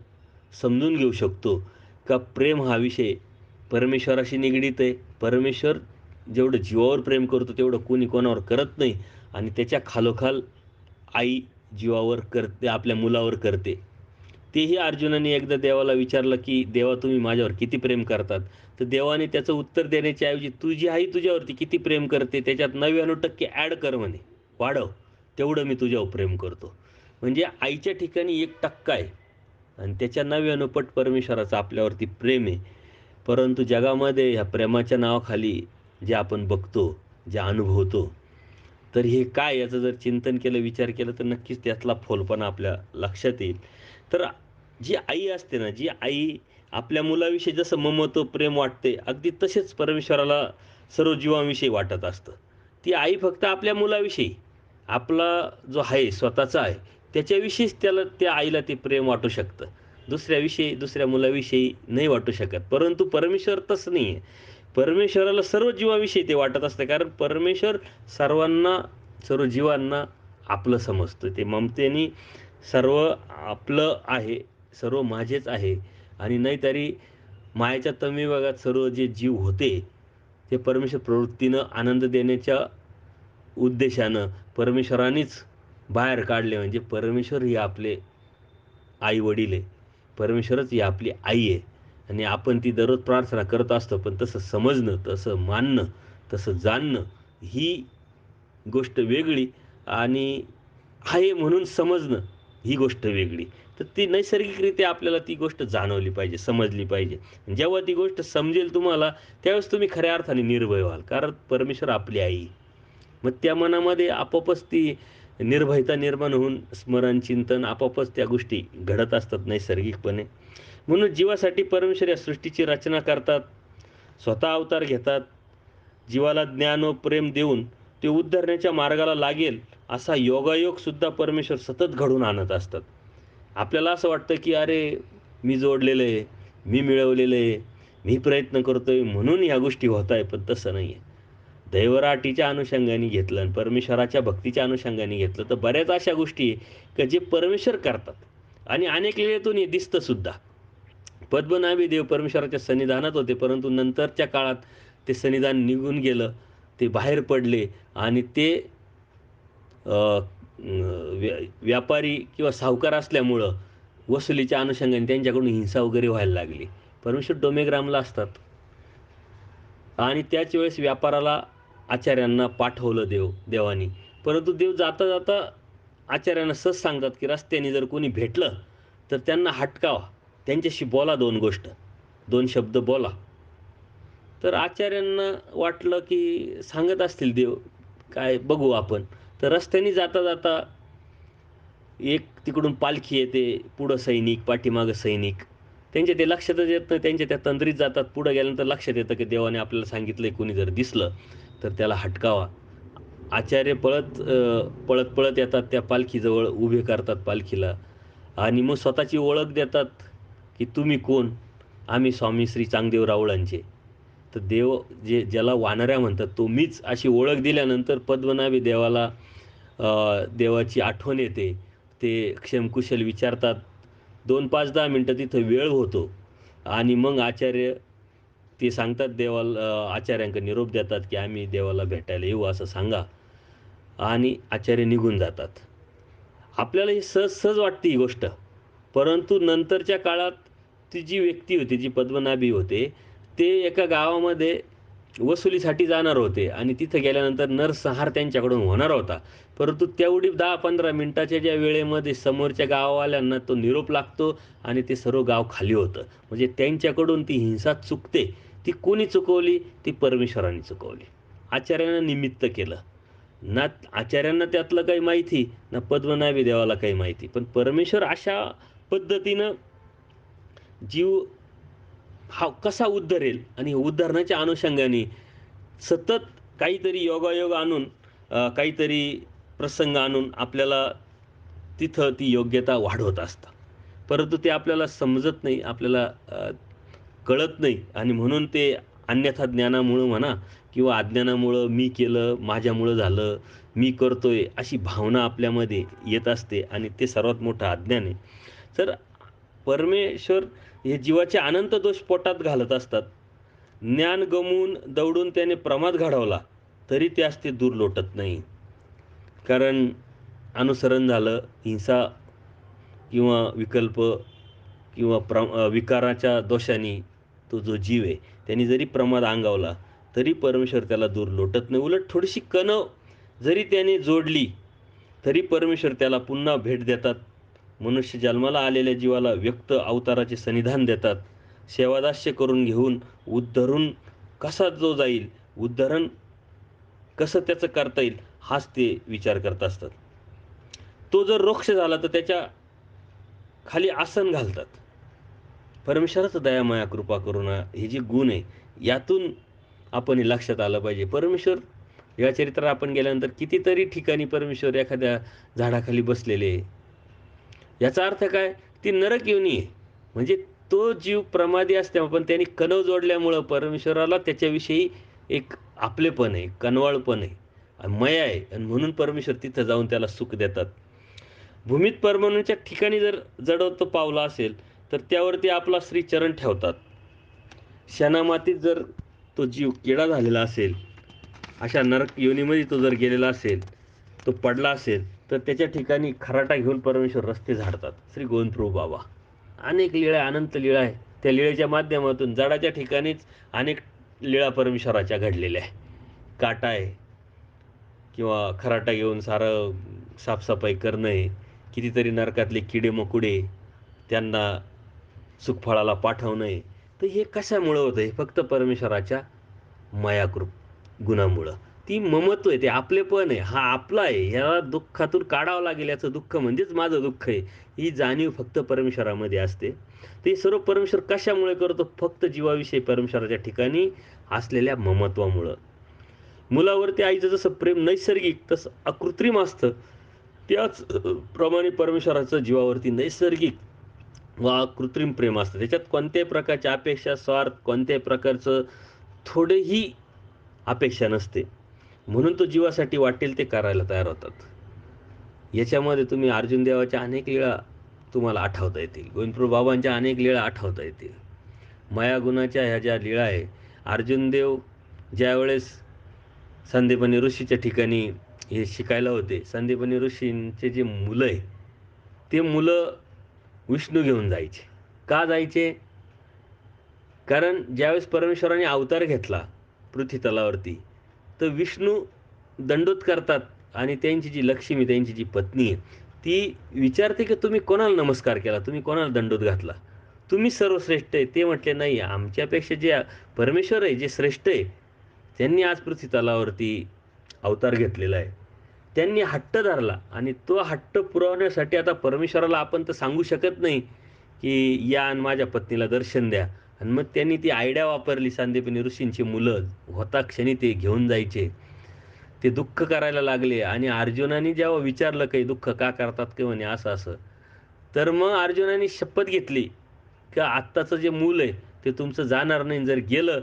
समजून घेऊ शकतो का प्रेम हा विषय परमेश्वराशी निगडीत आहे. परमेश्वर जेवढं जीवावर प्रेम करतो तेवढं कोणी कोणावर करत नाही आणि त्याच्या खालोखाल आई जीवावर करते, आपल्या मुलावर करते. तेही अर्जुनाने एकदा देवाला विचारलं, की "देवा तुम्ही माझ्यावर किती प्रेम करतात?" तर देवाने त्याचं उत्तर देण्याच्या ऐवजी "तुझी आई तुझ्यावरती किती प्रेम करते त्याच्यात 99% ॲड कर म्हणे, वाढव. तेवढं मी तुझ्यावर प्रेम करतो." म्हणजे आईच्या ठिकाणी 1% आहे आणि त्याच्या 99 पट परमेश्वराचं आपल्यावरती प्रेम आहे. परंतु जगामध्ये ह्या प्रेमाच्या नावाखाली जे आपण बघतो, जे अनुभवतो, तर हे काय याचं जर चिंतन केलं, विचार केला तर नक्कीच त्यातला फोलपणा आपल्या लक्षात येईल. तर जी आई असते ना, जी आई आपल्या मुलाविषयी जसं ममत्व, प्रेम वाटते, अगदी तसेच परमेश्वराला सर्व जीवांविषयी वाटत असतं. ती आई फक्त आपल्या मुलाविषयी, आपला जो आहे स्वतःचा आहे, त्याच्याविषयीच त्याला त्या आईला ते प्रेम वाटू शकतं. दुसऱ्याविषयी, दुसऱ्या मुलाविषयी नाही वाटू शकत. परंतु परमेश्वर तसं नाही आहे. परमेश्वराला सर्व जीवाविषयी ते वाटत असतं. कारण परमेश्वर सर्वांना, सर्व जीवांना आपलं समजतं. ते ममतेने सर्व आपलं आहे, सर्व माझेच आहे आणि नाहीतरी मायेच्या तळमळात सर्व जे जीव होते, ते परमेश्वर प्रवृत्तीनं आनंद देण्याच्या उद्देशानं परमेश्वरानेच बाहेर काढले. म्हणजे परमेश्वर हे आपले आई-वडील आहे. परमेश्वरच ही आपली आई आहे आणि आपण ती दररोज प्रार्थना करत असतो. पण तसं समजणं, तसं मानणं, तसं जाणणं ही गोष्ट वेगळी आणि आहे म्हणून समजणं ही गोष्ट वेगळी. तर ती नैसर्गिकरित्या आपल्याला ती गोष्ट जाणवली पाहिजे, समजली पाहिजे. जेव्हा ती गोष्ट समजेल तुम्हाला, त्यावेळेस तुम्ही खऱ्या अर्थाने निर्भय व्हाल. कारण परमेश्वर आपली आई आहे. मग त्या मनामध्ये आपोआपच ती निर्भयता निर्माण होऊन स्मरण, चिंतन आपोआपच त्या गोष्टी घडत असतात नैसर्गिकपणे. म्हणून जीवासाठी परमेश्वर या सृष्टीची रचना करतात, स्वतः अवतार घेतात. जीवाला ज्ञान व प्रेम देऊन ते उद्धरण्याच्या मार्गाला लागेल असा योगायोगसुद्धा परमेश्वर सतत घडवून आणत असतात. आपल्याला असं वाटतं, की "अरे, मी जोडलेलं आहे, मी मिळवलेलं आहे, मी प्रयत्न करतोय म्हणून ह्या गोष्टी होत आहे." पण तसं नाही आहे. दैवराटीच्या अनुषंगाने घेतलं आणि परमेश्वराच्या भक्तीच्या अनुषंगाने घेतलं, तर बऱ्याच अशा गोष्टी आहे, की जे परमेश्वर करतात आणि अनेक लीळेतून हे दिसतं सुद्धा. पद्मनाभी देव परमेश्वराच्या सन्निधानात होते, परंतु नंतरच्या काळात ते सन्निधान निघून गेलं. ते बाहेर पडले आणि ते अ, व्यापारी किंवा सावकार असल्यामुळं वसुलीच्या अनुषंगाने त्यांच्याकडून हिंसा वगैरे व्हायला लागली. परमेश्वर डोमेग्रामला असतात आणि त्याच वेळेस व्यापाराला आचार्यांना पाठवलं देवानी. परंतु देव जाता जाता आचार्यांना सहज सांगतात, की रस्त्याने जर कोणी भेटलं तर त्यांना हटकावा, त्यांच्याशी बोला 2 शब्द बोला. तर आचार्यांना वाटलं, की सांगत असतील देव, काय बघू आपण. तर रस्त्याने जाता जाता एक तिकडून पालखी येते, पुढं सैनिक, पाठीमागं सैनिक. त्यांच्या ते लक्षातच येत नाही. त्यांच्या त्या तंद्रीत जातात. पुढं गेल्यानंतर लक्षात येतं, की देवाने आपल्याला सांगितलंय कोणी जर दिसलं, तर त्याला हटकावा. आचार्य पळत येतात त्या पालखीजवळ, उभे करतात पालखीला आणि मग स्वतःची ओळख देतात, की तुम्ही कोण? आम्ही स्वामी श्री चांगदेव रावळांचे. तर देव ज्याला वानऱ्या म्हणतात तो मीच, अशी ओळख दिल्यानंतर पद्मनाभी देवाला देवाची आठवण येते. ते क्षेमकुशल विचारतात. 2-5-10 मिनिटं तिथं वेळ होतो आणि मग आचार्य ते सांगतात देवाला, आचार्यांकडे निरोप देतात, की आम्ही देवाला भेटायला येऊ असं सांगा आणि आचार्य निघून जातात. आपल्याला ही सहज वाटते ही गोष्ट. परंतु नंतरच्या काळात ती जी व्यक्ती होती, जी पद्मनाभी होते, ते एका गावामध्ये वसुलीसाठी जाणार होते आणि तिथं गेल्यानंतर नरसंहार त्यांच्याकडून होणार होता. परंतु तेवढी 10-15 मिनिटाच्या ज्या वेळेमध्ये समोरच्या गाववाल्यांना तो निरोप लागतो आणि ते सर्व गाव खाली होतं. म्हणजे त्यांच्याकडून ती हिंसा चुकते. ती कोणी चुकवली? ती परमेश्वराने चुकवली. आचार्यांना निमित्त केलं. ना आचार्यांना त्यातलं काही माहिती, ना पद्मनाभी देवाला काही माहिती. पण परमेश्वर अशा पद्धतीनं जीव हा कसा उद्धरेल आणि उद्धरण्याच्या अनुषंगाने सतत काहीतरी योगायोग आणून काहीतरी प्रसंग आणून आपल्याला तिथं ती योग्यता वाढवत असतात. परंतु ते आपल्याला समजत नाही, आपल्याला कळत नाही आणि म्हणून ते अन्यथा ज्ञानामुळं म्हणा किंवा अज्ञानामुळं मी केलं, माझ्यामुळं झालं, मी करतोय, अशी भावना आपल्यामध्ये येत असते आणि ते सर्वात मोठं अज्ञान आहे. तर परमेश्वर हे जीवाचे अनंत दोष पोटात घालत असतात. ज्ञान गमावून दवडून त्याने प्रमाद घडवला, तरी त्यास ते दूर लोटत नाही. कारण अनुसरण झालं, हिंसा किंवा विकल्प किंवा विकाराच्या दोषाने तो जो जीव आहे, त्याने जरी प्रमाद अंगावला, तरी परमेश्वर त्याला दूर लोटत नाही. उलट थोडीशी कणव जरी त्याने जोडली, तरी परमेश्वर त्याला पुन्हा भेट देतात. मनुष्य जन्माला आलेल्या जीवाला व्यक्त अवताराचे सन्निधान देतात. सेवादास्य करून घेऊन उद्धरून कसा जो जाईल, उद्धरण कसं त्याचं करता येईल, हाच ते विचार करत असतात. तो जर रोक्ष झाला, तर त्याच्या खाली आसन घालतात. परमेश्वराचं दया, माया, कृपा, करुणा हे जे गुण आहे, यातून आपण हे लक्षात आलं पाहिजे. परमेश्वर या चरित्रात आपण गेल्यानंतर कितीतरी ठिकाणी परमेश्वर एखाद्या झाडाखाली बसलेले आहे. याचा अर्थ काय? ती नरक योनी आहे. म्हणजे तो जीव प्रमादी असते, पण त्यांनी कणव जोडल्यामुळं परमेश्वराला त्याच्याविषयी एक आपलेपण आहे, कनवाळपण आहे, माया आहे आणि म्हणून परमेश्वर तिथं जाऊन त्याला सुख देतात. भूमीत परमाणूच्या ठिकाणी जर जडवतं पावलं असेल, तर त्यावरती आपला श्रीचरण ठेवतात. शेणामातीत जर तो जीव किडा झालेला असेल, अशा नरक योनीमध्ये तो जर गेलेला असेल, तो पडला असेल, तर त्याच्या ठिकाणी खराटा घेऊन परमेश्वर रस्ते झाडतात. श्री गोविंदप्रभू बाबा. अनेक लीळा, अनंत लीळा आहे. त्या लीळेच्या माध्यमातून जडाच्या ठिकाणीच अनेक लीळा परमेश्वराच्या घडलेल्या आहे. काटा आहे किंवा खराटा घेऊन सारं साफसफाई करणं आहे. कितीतरी नरकातले किडे-मकोडे त्यांना सुखफळाला पाठवणं आहे. तर हे कशामुळं होतं? हे फक्त परमेश्वराच्या मायाकृप गुणामुळं. ती ममत्व आहे, ते आपलेपण आहे, हा आपला आहे, ह्याला दुःखातून काढावं लागेल, याचं दुःख म्हणजेच माझं दुःख आहे, ही जाणीव फक्त परमेश्वरामध्ये असते. ते सर्व परमेश्वर कशामुळे करतो? फक्त जीवाविषयी परमेश्वराच्या ठिकाणी असलेल्या ममत्वामुळं. मुलावरती आईचं जसं प्रेम नैसर्गिक तसं अकृत्रिम असतं, त्याच प्रमाणे परमेश्वराचं जीवावरती नैसर्गिक वा कृत्रिम प्रेम असतं. त्याच्यात कोणत्याही प्रकारची अपेक्षा, स्वार्थ, कोणत्याही प्रकारचं थोडेही अपेक्षा नसते. म्हणून तो जीवासाठी वाटेल ते करायला तयार होतात. याच्यामध्ये तुम्ही अर्जुन देवाच्या अनेक लीळा तुम्हाला आठवता येतील. गोविंदप्रभू बाबांच्या अनेक लीळा आठवता येतील. मायागुणाच्या ह्या ज्या लीळा आहे, अर्जुन देव ज्यावेळेस संदीपनी ऋषीच्या ठिकाणी हे शिकायला होते. सांदीपनी ऋषींचे जे मुलं आहे, ते मुलं विष्णू घेऊन जायचे. का जायचे? कारण ज्यावेळेस परमेश्वराने अवतार घेतला पृथ्वीतलावरती, तर विष्णू दंडोत करतात आणि त्यांची जी लक्ष्मी, त्यांची जी पत्नी आहे, ती विचारते, की "तुम्ही कोणाला नमस्कार केला? तुम्ही कोणाला दंडोत घातला? तुम्ही सर्वश्रेष्ठ आहे." ते म्हटले, "नाही, आमच्यापेक्षा जे परमेश्वर आहे, जे श्रेष्ठ आहे, त्यांनी आज पृथ्वीतलावरती अवतार घेतलेला आहे." त्यांनी हट्ट धरला आणि तो हट्ट पुरवण्यासाठी आता परमेश्वराला आपण तर सांगू शकत नाही, की "या आणि माझ्या पत्नीला दर्शन द्या." आणि मग त्यांनी ती आयडिया वापरली. सांदीपनी ऋषींची मुलं होता क्षणी ते घेऊन जायचे. ते दुःख करायला लागले आणि अर्जुनाने जेव्हा विचारलं, "काही दुःख का करतात?" की म्हणे असं-असं. तर मग अर्जुनाने शपथ घेतली, की आत्ताचं जे मूल आहे, ते तुमचं जाणार नाही. जर गेलं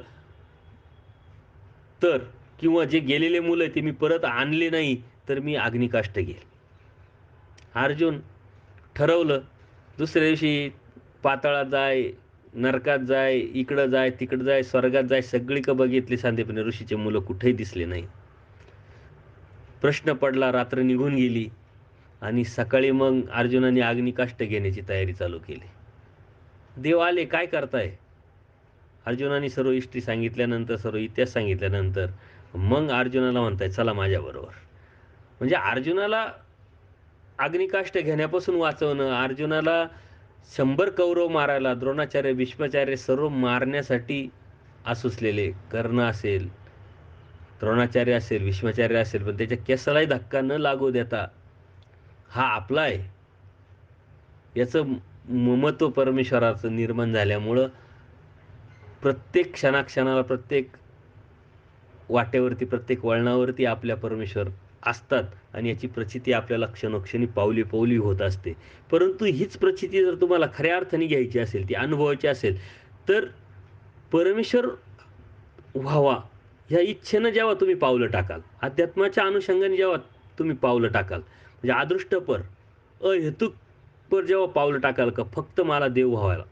तर किंवा जे गेलेले मुलं आहे, ते मी परत आणले नाही, तर मी अग्निकाष्ट घेईल. अर्जुन ठरवलं. दुसऱ्या दिवशी पाताळात जाय, नरकात जाय, इकडं जाय, तिकडं जाय, स्वर्गात जाय, सगळीकडे बघितली सांदीपनी ऋषीची मुलं कुठेही दिसले नाही. प्रश्न पडला, रात्र निघून गेली आणि सकाळी मग अर्जुनाने अग्निकाष्ट घेण्याची तयारी चालू केली. देव आले, "काय करताय?" अर्जुनाने सर्व हिस्ट्री सांगितल्यानंतर, सर्व इतिहास सांगितल्यानंतर, मग अर्जुनाला म्हणताय, "चला माझ्याबरोबर." म्हणजे अर्जुनाला अग्निकाष्ट घेण्यापासून वाचवणं, अर्जुनाला 100 कौरव मारायला द्रोणाचार्य, भीष्माचार्य सर्व मारण्यासाठी आसुसलेले. कर्ण असेल, द्रोणाचार्य असेल, भीष्माचार्य असेल, पण त्याच्या केसालाही धक्का न लागू देता, हा आपला आहे, याचं ममत्व परमेश्वराचं निर्माण झाल्यामुळं प्रत्येक क्षणाक्षणाला, प्रत्येक वाटेवरती, प्रत्येक वळणावरती आपल्या परमेश्वर असतात आणि याची प्रचिती आपल्याला क्षणोक्षणी, पावली-पावली होत असते. परंतु हीच प्रचिती जर तुम्हाला खऱ्या अर्थाने घ्यायची असेल, ती अनुभवायची असेल, तर परमेश्वर व्हावा ह्या इच्छेनं जेव्हा तुम्ही पावलं टाकाल, अध्यात्माच्या अनुषंगाने जेव्हा तुम्ही पावलं टाकाल, म्हणजे अदृष्टपर, अहेतुकपर जेव्हा पावलं टाकाल का फक्त मला देव व्हायला,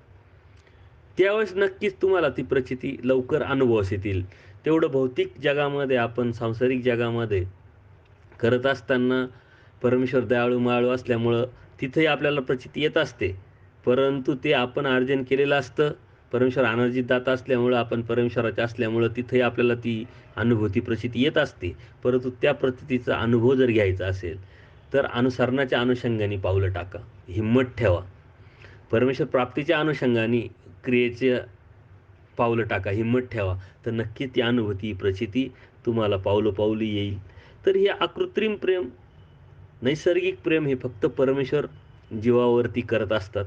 त्यावेळेस नक्कीच तुम्हाला ती प्रचिती लवकर अनुभवास येतील. तेवढं भौतिक जगामध्ये आपण सांसारिक जगामध्ये करत असताना परमेश्वर दयाळू-मायाळू असल्यामुळं तिथेही आपल्याला प्रचिती येत असते. परंतु ते आपण अर्जन केलेलं असतं. परमेश्वर अनार्जित दाता असल्यामुळं, आपण परमेश्वराचे असल्यामुळं तिथेही आपल्याला ती अनुभूती, प्रचिती येत असते. परंतु त्या प्रचितीचा अनुभव जर घ्यायचा असेल, तर अनुसरणाच्या अनुषंगाने पावलं टाका. हिंमत ठेवा. परमेश्वर प्राप्तीच्या अनुषंगाने क्रियेचे पावलं टाका, हिंमत ठेवा. तर नक्की ती अनुभूती, प्रचिती तुम्हाला पावलोपावली येईल. तर हे अकृत्रिम प्रेम, नैसर्गिक प्रेम हे फक्त परमेश्वर जीवावरती करत असतात.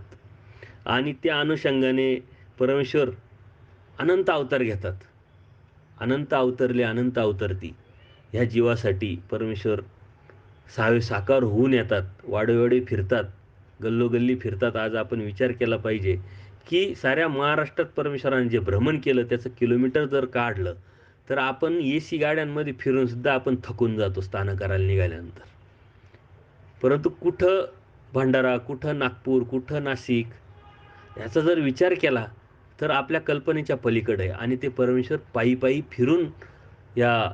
आणि त्या अनुषंगाने परमेश्वर अनंत अवतार घेतात. अनंत अवतरले, अनंत अवतरती. ह्या जीवासाठी परमेश्वर साकार होऊन येतात, वाडोवेळी फिरतात, गल्लोगल्ली फिरतात. आज आपण विचार केला पाहिजे, की साऱ्या महाराष्ट्रात परमेश्वराने जे भ्रमण केलं त्याचं किलोमीटर जर काढलं, तर आपण एसी गाड्यांमध्ये फिरूनसुद्धा आपण थकून जातो स्थानं करायला निघाल्यानंतर. परंतु कुठं भंडारा, कुठं नागपूर, कुठं नाशिक ह्याचा जर विचार केला, तर आपल्या कल्पनेच्या पलीकडे आहे आणि ते परमेश्वर पायी-पायी फिरून या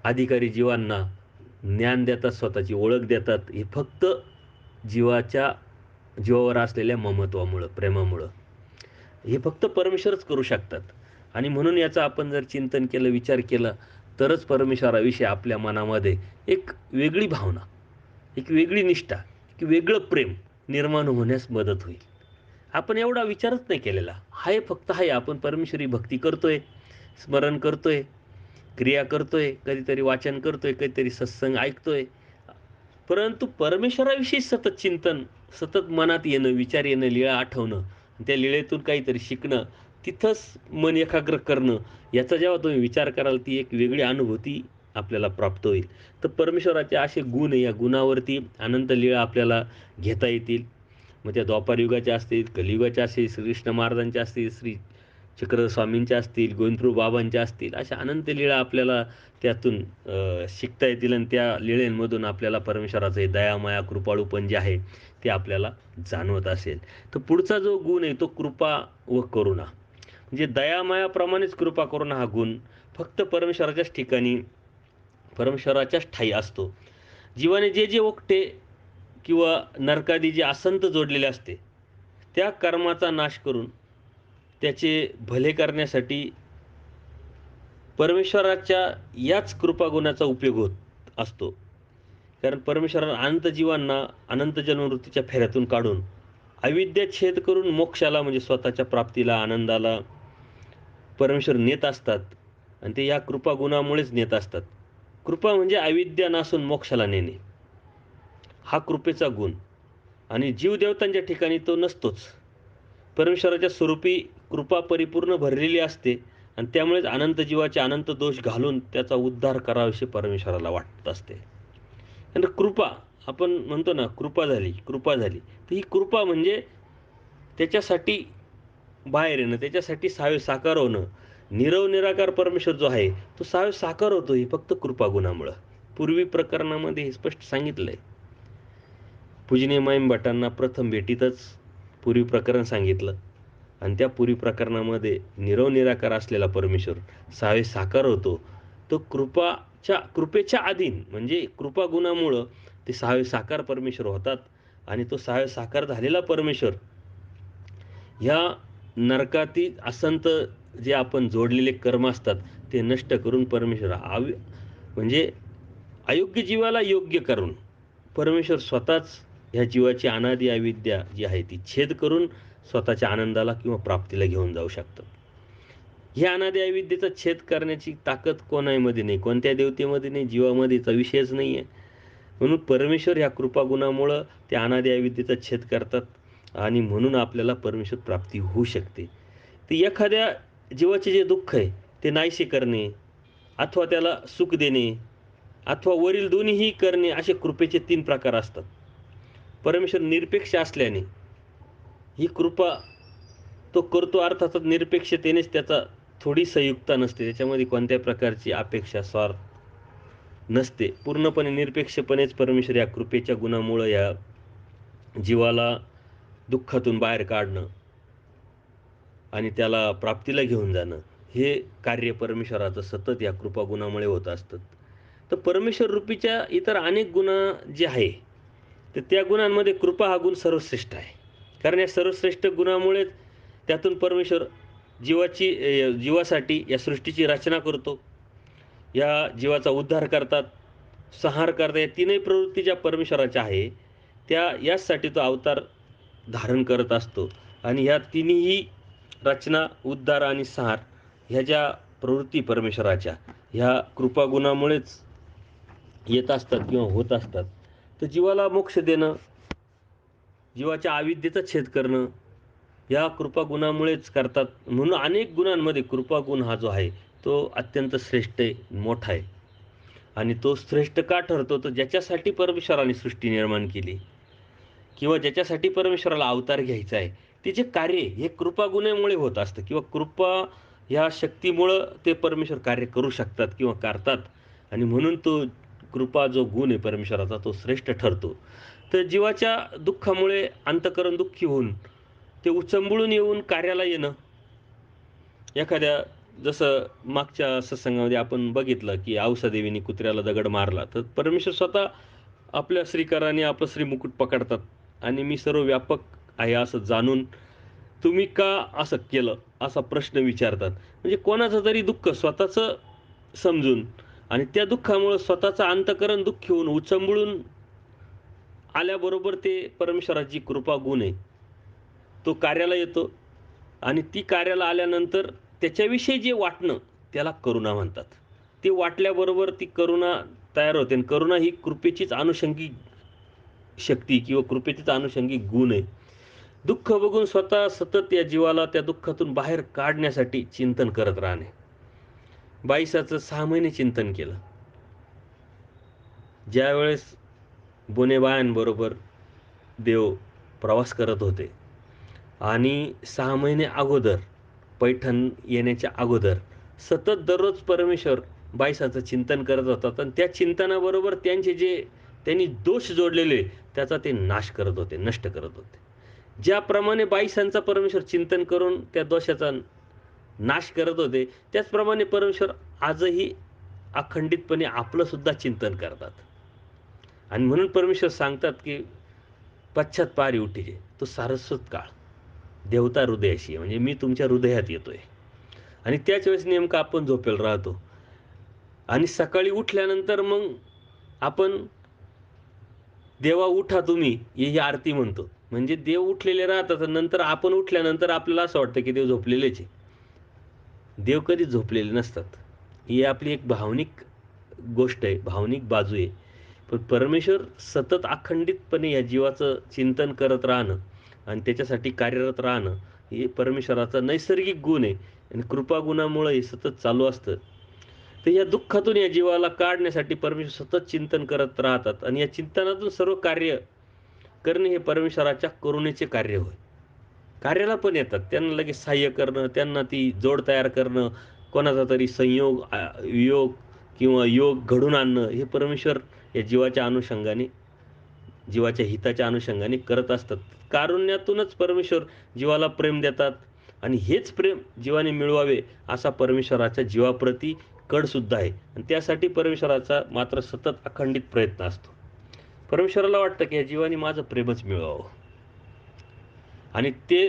अधिकारी जीवांना ज्ञान देतात, स्वतःची ओळख देतात. हे फक्त जीवावर असलेल्या ममत्वामुळं, प्रेमामुळं. हे फक्त परमेश्वरच करू शकतात आणि म्हणून याचं आपण जर चिंतन केलं, विचार केला, तरच परमेश्वराविषयी आपल्या मनामध्ये एक वेगळी भावना, एक वेगळी निष्ठा, एक वेगळं प्रेम निर्माण होण्यास मदत होईल. आपण एवढा विचारच नाही केलेला. आहे फक्त आहे. आपण परमेश्वरी भक्ती करतोय, स्मरण करतोय, क्रिया करतोय, कधीतरी वाचन करतोय, कधीतरी सत्संग ऐकतोय. परंतु परमेश्वराविषयी सतत चिंतन, सतत मनात येणं, विचार येणं, लीळा आठवणं, त्या लीळेतून काहीतरी शिकणं, तिथंच मन एकाग्र करणं, याचा जेव्हा तुम्ही विचार कराल, ती एक वेगळी अनुभूती आपल्याला प्राप्त होईल. तर परमेश्वराचे असे गुण आहे, या गुणावरती अनंत लीळा आपल्याला घेता येतील. मग त्या द्वापारयुगाच्या असतील, कलियुगाच्या असतील, श्रीकृष्ण महाराजांच्या असतील, श्री चक्रधर स्वामींच्या असतील, गोविंदप्रभू बाबांच्या असतील, अशा अनंत लीळा आपल्याला त्यातून शिकता येतील आणि त्या लीळेमधून आपल्याला परमेश्वराचं हे दया, माया, कृपाळूपण जे आहे ते आपल्याला जाणवत असेल. तर पुढचा जो गुण आहे तो कृपा व करुणा. म्हणजे दया, मायाप्रमाणेच कृपा, करुणा हा गुण फक्त परमेश्वराच्याच ठिकाणी परमेश्वराच्याच ठायी असतो. जीवाने जे जे ओकटे किंवा नरकादी जे आसंत जोडलेले असते, त्या कर्माचा नाश करून त्याचे भले करण्यासाठी परमेश्वराच्या याच कृपागुणाचा उपयोग होत असतो. कारण परमेश्वराने अनंत जीवांना अनंत जन्मवृत्तीच्या फेऱ्यातून काढून अविद्या छेद करून मोक्षाला म्हणजे स्वतःच्या प्राप्तीला, आनंदाला परमेश्वर नेत असतात आणि ते या कृपागुणामुळेच नेत असतात. कृपा म्हणजे अविद्या नासून मोक्षाला नेणे. हा कृपेचा गुण आणि जीवदेवतांच्या ठिकाणी तो नसतोच. परमेश्वराच्या स्वरूपी कृपा परिपूर्ण भरलेली असते आणि त्यामुळेच अनंत जीवाचे अनंत दोष घालून त्याचा उद्धार करावाशी परमेश्वराला वाटत असते. आणि कृपा आपण म्हणतो ना, कृपा झाली, कृपा झाली. तर ही कृपा म्हणजे त्याच्यासाठी बाहेर येणं, त्याच्यासाठी सावे साकार होणं. नीरव निराकार परमेश्वर जो आहे, तो सावे साकार होतो ही फक्त कृपागुणामुळं. पूर्वी प्रकरणामध्ये हे स्पष्ट सांगितलंय. पूजनीय माईम भटांना प्रथम भेटीतच पूर्वी प्रकरण सांगितलं आणि त्या पूर्वी प्रकरणामध्ये नीरव निराकार असलेला परमेश्वर सावे साकार होतो. तो कृपेच्या अधीन म्हणजे कृपागुणामुळं ते सावे साकार परमेश्वर होतात आणि तो सावे साकार झालेला परमेश्वर ह्या नरकातील असंत जे आपण जोडलेले कर्म असतात ते नष्ट करून परमेश्वर म्हणजे अयोग्य जीवाला योग्य करून परमेश्वर स्वतःच ह्या जीवाची अनादि अविद्या जी आहे ती छेद करून स्वतःच्या आनंदाला किंवा प्राप्तीला घेऊन जाऊ शकतात. ह्या अनादि अविद्येचा छेद करण्याची ताकद कोणामध्ये नाही, कोणत्या देवतेमध्ये नाही, जीवामध्येचा विषयच नाही आहे. म्हणून परमेश्वर ह्या कृपागुणामुळं त्या अनादि अविद्येचा छेद करतात आणि म्हणून आपल्याला परमेश्वर प्राप्ती होऊ शकते. तर एखाद्या जीवाचे जे दुःख आहे ते नाहीसे करणे अथवा त्याला सुख देणे अथवा वरील दोन्हीही करणे असे कृपेचे 3 प्रकार असतात. परमेश्वर निरपेक्ष असल्याने ही कृपा तो करतो, अर्थातच निरपेक्षतेनेच त्याचा थोडी संयुक्ता नसते. त्याच्यामध्ये कोणत्याही प्रकारची अपेक्षा, स्वार्थ नसते. पूर्णपणे निरपेक्षपणेच परमेश्वर या कृपेच्या गुणामुळं या जीवाला दुःखातून बाहेर काढणं आणि त्याला प्राप्तीला घेऊन जाणं हे कार्य परमेश्वराचं सतत या कृपागुणामुळे होत असतं. तर परमेश्वर रूपीच्या इतर अनेक गुण जे आहे तर त्या गुणांमध्ये कृपा हा गुण सर्वश्रेष्ठ आहे. कारण या सर्वश्रेष्ठ गुणामुळेच त्यातून परमेश्वर जीवासाठी या सृष्टीची रचना करतो. या जीवाचा उद्धार करतात, संहार करतात. या तीनही प्रवृत्ती ज्या परमेश्वराच्या आहे त्या याचसाठी तो अवतार धारण करत असतो आणि ह्या तिन्हीही रचना, उद्धार आणि संहार ह्या ज्या प्रवृत्ती परमेश्वराच्या ह्या कृपागुणामुळेच येत असतात किंवा होत असतात. तर जीवाला मोक्ष देणं, जीवाच्या अविद्येचा छेद करणं या कृपागुणामुळेच करतात. म्हणून अनेक गुणांमध्ये कृपागुण हा जो आहे तो अत्यंत श्रेष्ठ आहे, मोठा आहे. आणि तो श्रेष्ठ का ठरतो तर ज्याच्यासाठी परमेश्वराने सृष्टी निर्माण केली किंवा ज्याच्यासाठी परमेश्वराला अवतार घ्यायचा आहे त्याचे कार्य हे कृपागुणामुळे होत असतं किंवा कृपा ह्या शक्तीमुळं ते परमेश्वर कार्य करू शकतात किंवा करतात आणि म्हणून तो कृपा जो गुण आहे परमेश्वराचा तो श्रेष्ठ ठरतो. तर जीवाच्या दुःखामुळे अंतःकरण दुःखी होऊन ते उचंबळून येऊन कार्याला येणं एखाद्या जसं मागच्या सत्संगामध्ये आपण बघितलं की औसादेवीने कुत्र्याला दगड मारला तर परमेश्वर स्वतः आपल्या श्रीकराने आपलं श्रीमुकुट पकडतात आणि मी सर्व व्यापक आहे असं जाणून तुम्ही का असं केलं असा प्रश्न विचारतात. म्हणजे कोणाचं तरी दुःख स्वतःचं समजून आणि त्या दुःखामुळं स्वतःचं अंतःकरण दुःखी होऊन उचंबळून आल्याबरोबर ते परमेश्वराची कृपा गुण आहे तो कार्याला येतो आणि ती कार्याला आल्यानंतर त्याच्याविषयी जे वाटणं त्याला करुणा म्हणतात. ते वाटल्याबरोबर ती करुणा तयार होते आणि करुणा ही कृपेचीच अनुषंगिक शक्ती किंवा कृपेचीच अनुषंगिक गुण आहे. दुःख बघून स्वतः सतत या जीवाला त्या दुःखातून बाहेर काढण्यासाठी चिंतन करत राहणे. 22 6 महिने चिंतन केलं. ज्यावेळेस बोनेबायांबरोबर देव प्रवास करत होते आणि 6 महिने अगोदर पैठण येण्याच्या अगोदर सतत दररोज परमेश्वर 22 चिंतन करत होतात आणि त्या चिंतनाबरोबर त्यांनी दोष जोडलेले त्याचा ते नाश करत होते, नष्ट करत होते. ज्याप्रमाणे 22 परमेश्वर चिंतन करून त्या दोषाचा नाश करत होते त्याचप्रमाणे परमेश्वर आजही अखंडितपणे आपलं सुद्धा चिंतन करतात. आणि म्हणून परमेश्वर सांगतात, की "पश्चात पारी उठिजे, तो सारस्वत काळ, देवता हृदयाशी आहे." म्हणजे मी तुमच्या हृदयात येतोय. आणि त्याच वेळेस नेमकं आपण झोपेल राहतो. आणि सकाळी उठल्यानंतर मग आपण "देवा उठा तुम्ही" ही आरती म्हणतो. म्हणजे देव उठलेले राहतात आणि नंतर आपण उठल्यानंतर आपल्याला असं वाटतं, की देव झोपलेलेच आहे. देव कधीच झोपलेले नसतात. ही आपली एक भावनिक गोष्ट आहे, भावनिक बाजू आहे. पण परमेश्वर सतत अखंडितपणे या जीवाचं चिंतन करत राहणं आणि त्याच्यासाठी कार्यरत राहणं, हे परमेश्वराचा नैसर्गिक गुण आहे आणि कृपागुणामुळे हे सतत चालू असतं. तर या दुःखातून या जीवाला काढण्यासाठी परमेश्वर सतत चिंतन करत राहतात आणि या चिंतनातून सर्व कार्य करणे हे परमेश्वराच्या करुणेचे कार्य होय. कार्याला पण येतात. त्यांना लगेच सहाय्य करणं, त्यांना ती जोड तयार करणं, कोणाचा तरी संयोग, वियोग किंवा योग घडवून आणणं, हे परमेश्वर या जीवाच्या अनुषंगाने, जीवाच्या हिताच्या अनुषंगाने करत असतात. कारुण्यातूनच परमेश्वर जीवाला प्रेम देतात आणि हेच प्रेम जीवाने मिळवावे असा परमेश्वराच्या जीवाप्रती कळसुद्धा आहे आणि त्यासाठी परमेश्वराचा मात्र सतत अखंडित प्रयत्न असतो. परमेश्वराला वाटतं, की या जीवाने माझं प्रेमच मिळवावं. आणि ते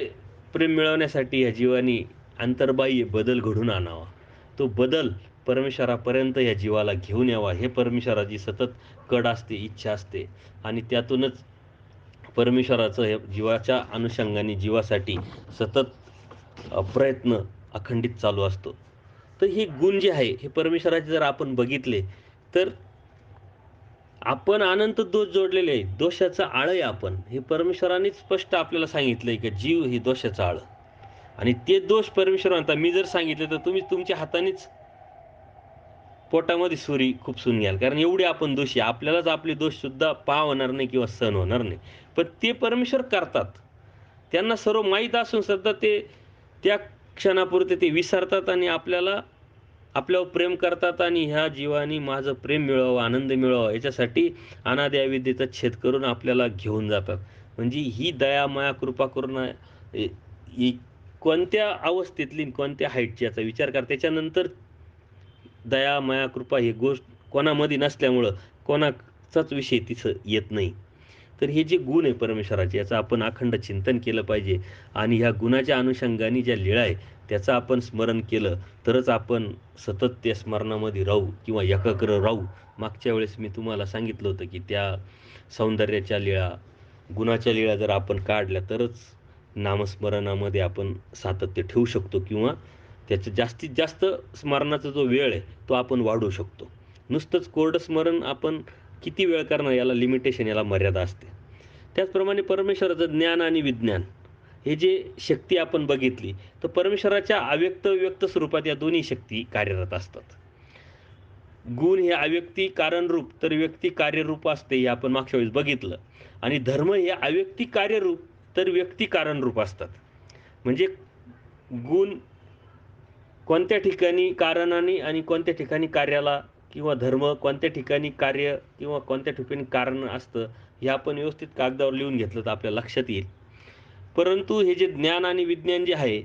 प्रेम मिळवण्यासाठी या जीवानी अंतर्बाह्य बदल घडवून आणावा. तो बदल परमेश्वरापर्यंत या जीवाला घेऊन यावा, हे परमेश्वराची सतत कड असते, इच्छा असते आणि त्यातूनच परमेश्वराचं या जीवाच्या अनुषंगाने जीवासाठी सतत प्रयत्न अखंडित चालू असतो. तर हे गुण जे आहे, हे परमेश्वराचे जर आपण बघितले, तर आपण अनंत दोष जोडलेले आहेत. दोषाचं आळ आहे आपण. हे परमेश्वरानेच स्पष्ट आपल्याला सांगितलंय, की जीव हे दोषाचं आळ. आणि ते दोष परमेश्वर म्हणतात, मी जर सांगितले तर तुम्ही तुमच्या हातानेच पोटामध्ये सुरी खुपसून घ्याल. कारण एवढे आपण दोषी आहे. आपल्यालाच आपले दोषसुद्धा पाव नाही किंवा सहन होणार नाही. पण ते परमेश्वर करतात. त्यांना सर्व माहीत असून सुद्धा ते त्या क्षणापुरते ते विसरतात आणि आपल्यावर प्रेम करतात आणि ह्या जीवानी माझं प्रेम मिळवावं, आनंद मिळवावा याच्यासाठी अनादी अविद्येचा छेद करून आपल्याला घेऊन जातात. म्हणजे ही दया, माया, कृपा, करुणा ही कोणत्या अवस्थेतली, कोणत्या हाईटची याचा विचार करा. त्याच्यानंतर दया, माया, कृपा ही गोष्ट कोणामध्ये नसल्यामुळं कोणाचाच विषय तिथं येत नाही. तर हे जे गुण आहे परमेश्वराचे, याचं आपण अखंड चिंतन केलं पाहिजे आणि ह्या गुणाच्या अनुषंगाने ज्या लीळा आहे, त्याचं आपण स्मरण केलं, तरच आपण सतत त्या स्मरणामध्ये राहू किंवा एकाग्र राहू. मागच्या वेळेस मी तुम्हाला सांगितलं होतं, की त्या सौंदर्याच्या लीळा, गुणाच्या लीळा जर आपण काढल्या, तरच नामस्मरणामध्ये आपण सातत्य ठेवू शकतो किंवा त्याचं जास्तीत जास्त स्मरणाचा जो वेळ आहे, तो आपण वाढवू शकतो. नुसतंच कोरडं स्मरण आपण किती वेळ करणार, याला लिमिटेशन, याला मर्यादा असते. त्याचप्रमाणे परमेश्वराचं ज्ञान आणि विज्ञान हे जे शक्ती आपण बघितली, तर परमेश्वराच्या अव्यक्त व्यक्त स्वरूपात या दोन्ही शक्ती कार्यरत असतात. गुण हे अव्यक्ती कारणरूप, तर व्यक्ती कार्यरूप असते, हे आपण मागच्या वेळेस बघितलं. आणि धर्म हे अव्यक्ती कार्यरूप, तर व्यक्ती कारणरूप असतात. म्हणजे गुण कोणत्या ठिकाणी कारणाने आणि कोणत्या ठिकाणी कार्याला, किंवा धर्म कोणत्या ठिकाणी कार्य किंवा कोणत्या ठिकाणी कारण असतं, हे आपण व्यवस्थित कागदावर लिहून घेतलं तर आपल्या लक्षात येईल. परंतु हे जे ज्ञान आणि विज्ञान जे आहे,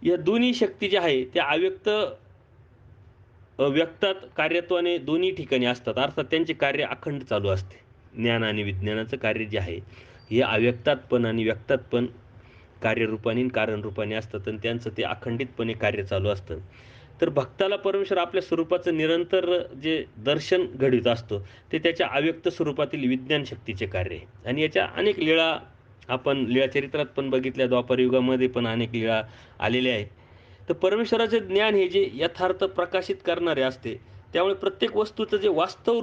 या दोन्ही शक्ती ज्या आहे त्या अव्यक्त व्यक्तात कार्यत्वाने दोन्ही ठिकाणी असतात. अर्थात त्यांचे कार्य अखंड चालू असते. ज्ञान आणि विज्ञानाचं कार्य जे आहे, हे अव्यक्तात पण आणि व्यक्तात पण कार्यरूपाने आणि कारणरूपाने असतात आणि त्यांचं ते अखंडितपणे कार्य चालू असतं. तर भक्ताला परमेश्वर आपल्या स्वरूपाचं निरंतर जे दर्शन घडवीत असतो, ते त्याच्या अव्यक्त स्वरूपातील विज्ञान शक्तीचे कार्य आहे. आणि याच्या अनेक लीळा आपण लीळाचरित्रात पण बघितल्या, द्वापर युगामध्ये पण अनेक लीळा आलेल्या आहेत. तर परमेश्वराचे ज्ञान हे जे यथार्थ प्रकाशित करणारे असते, त्यामुळे प्रत्येक वस्तूचं जे वास्तव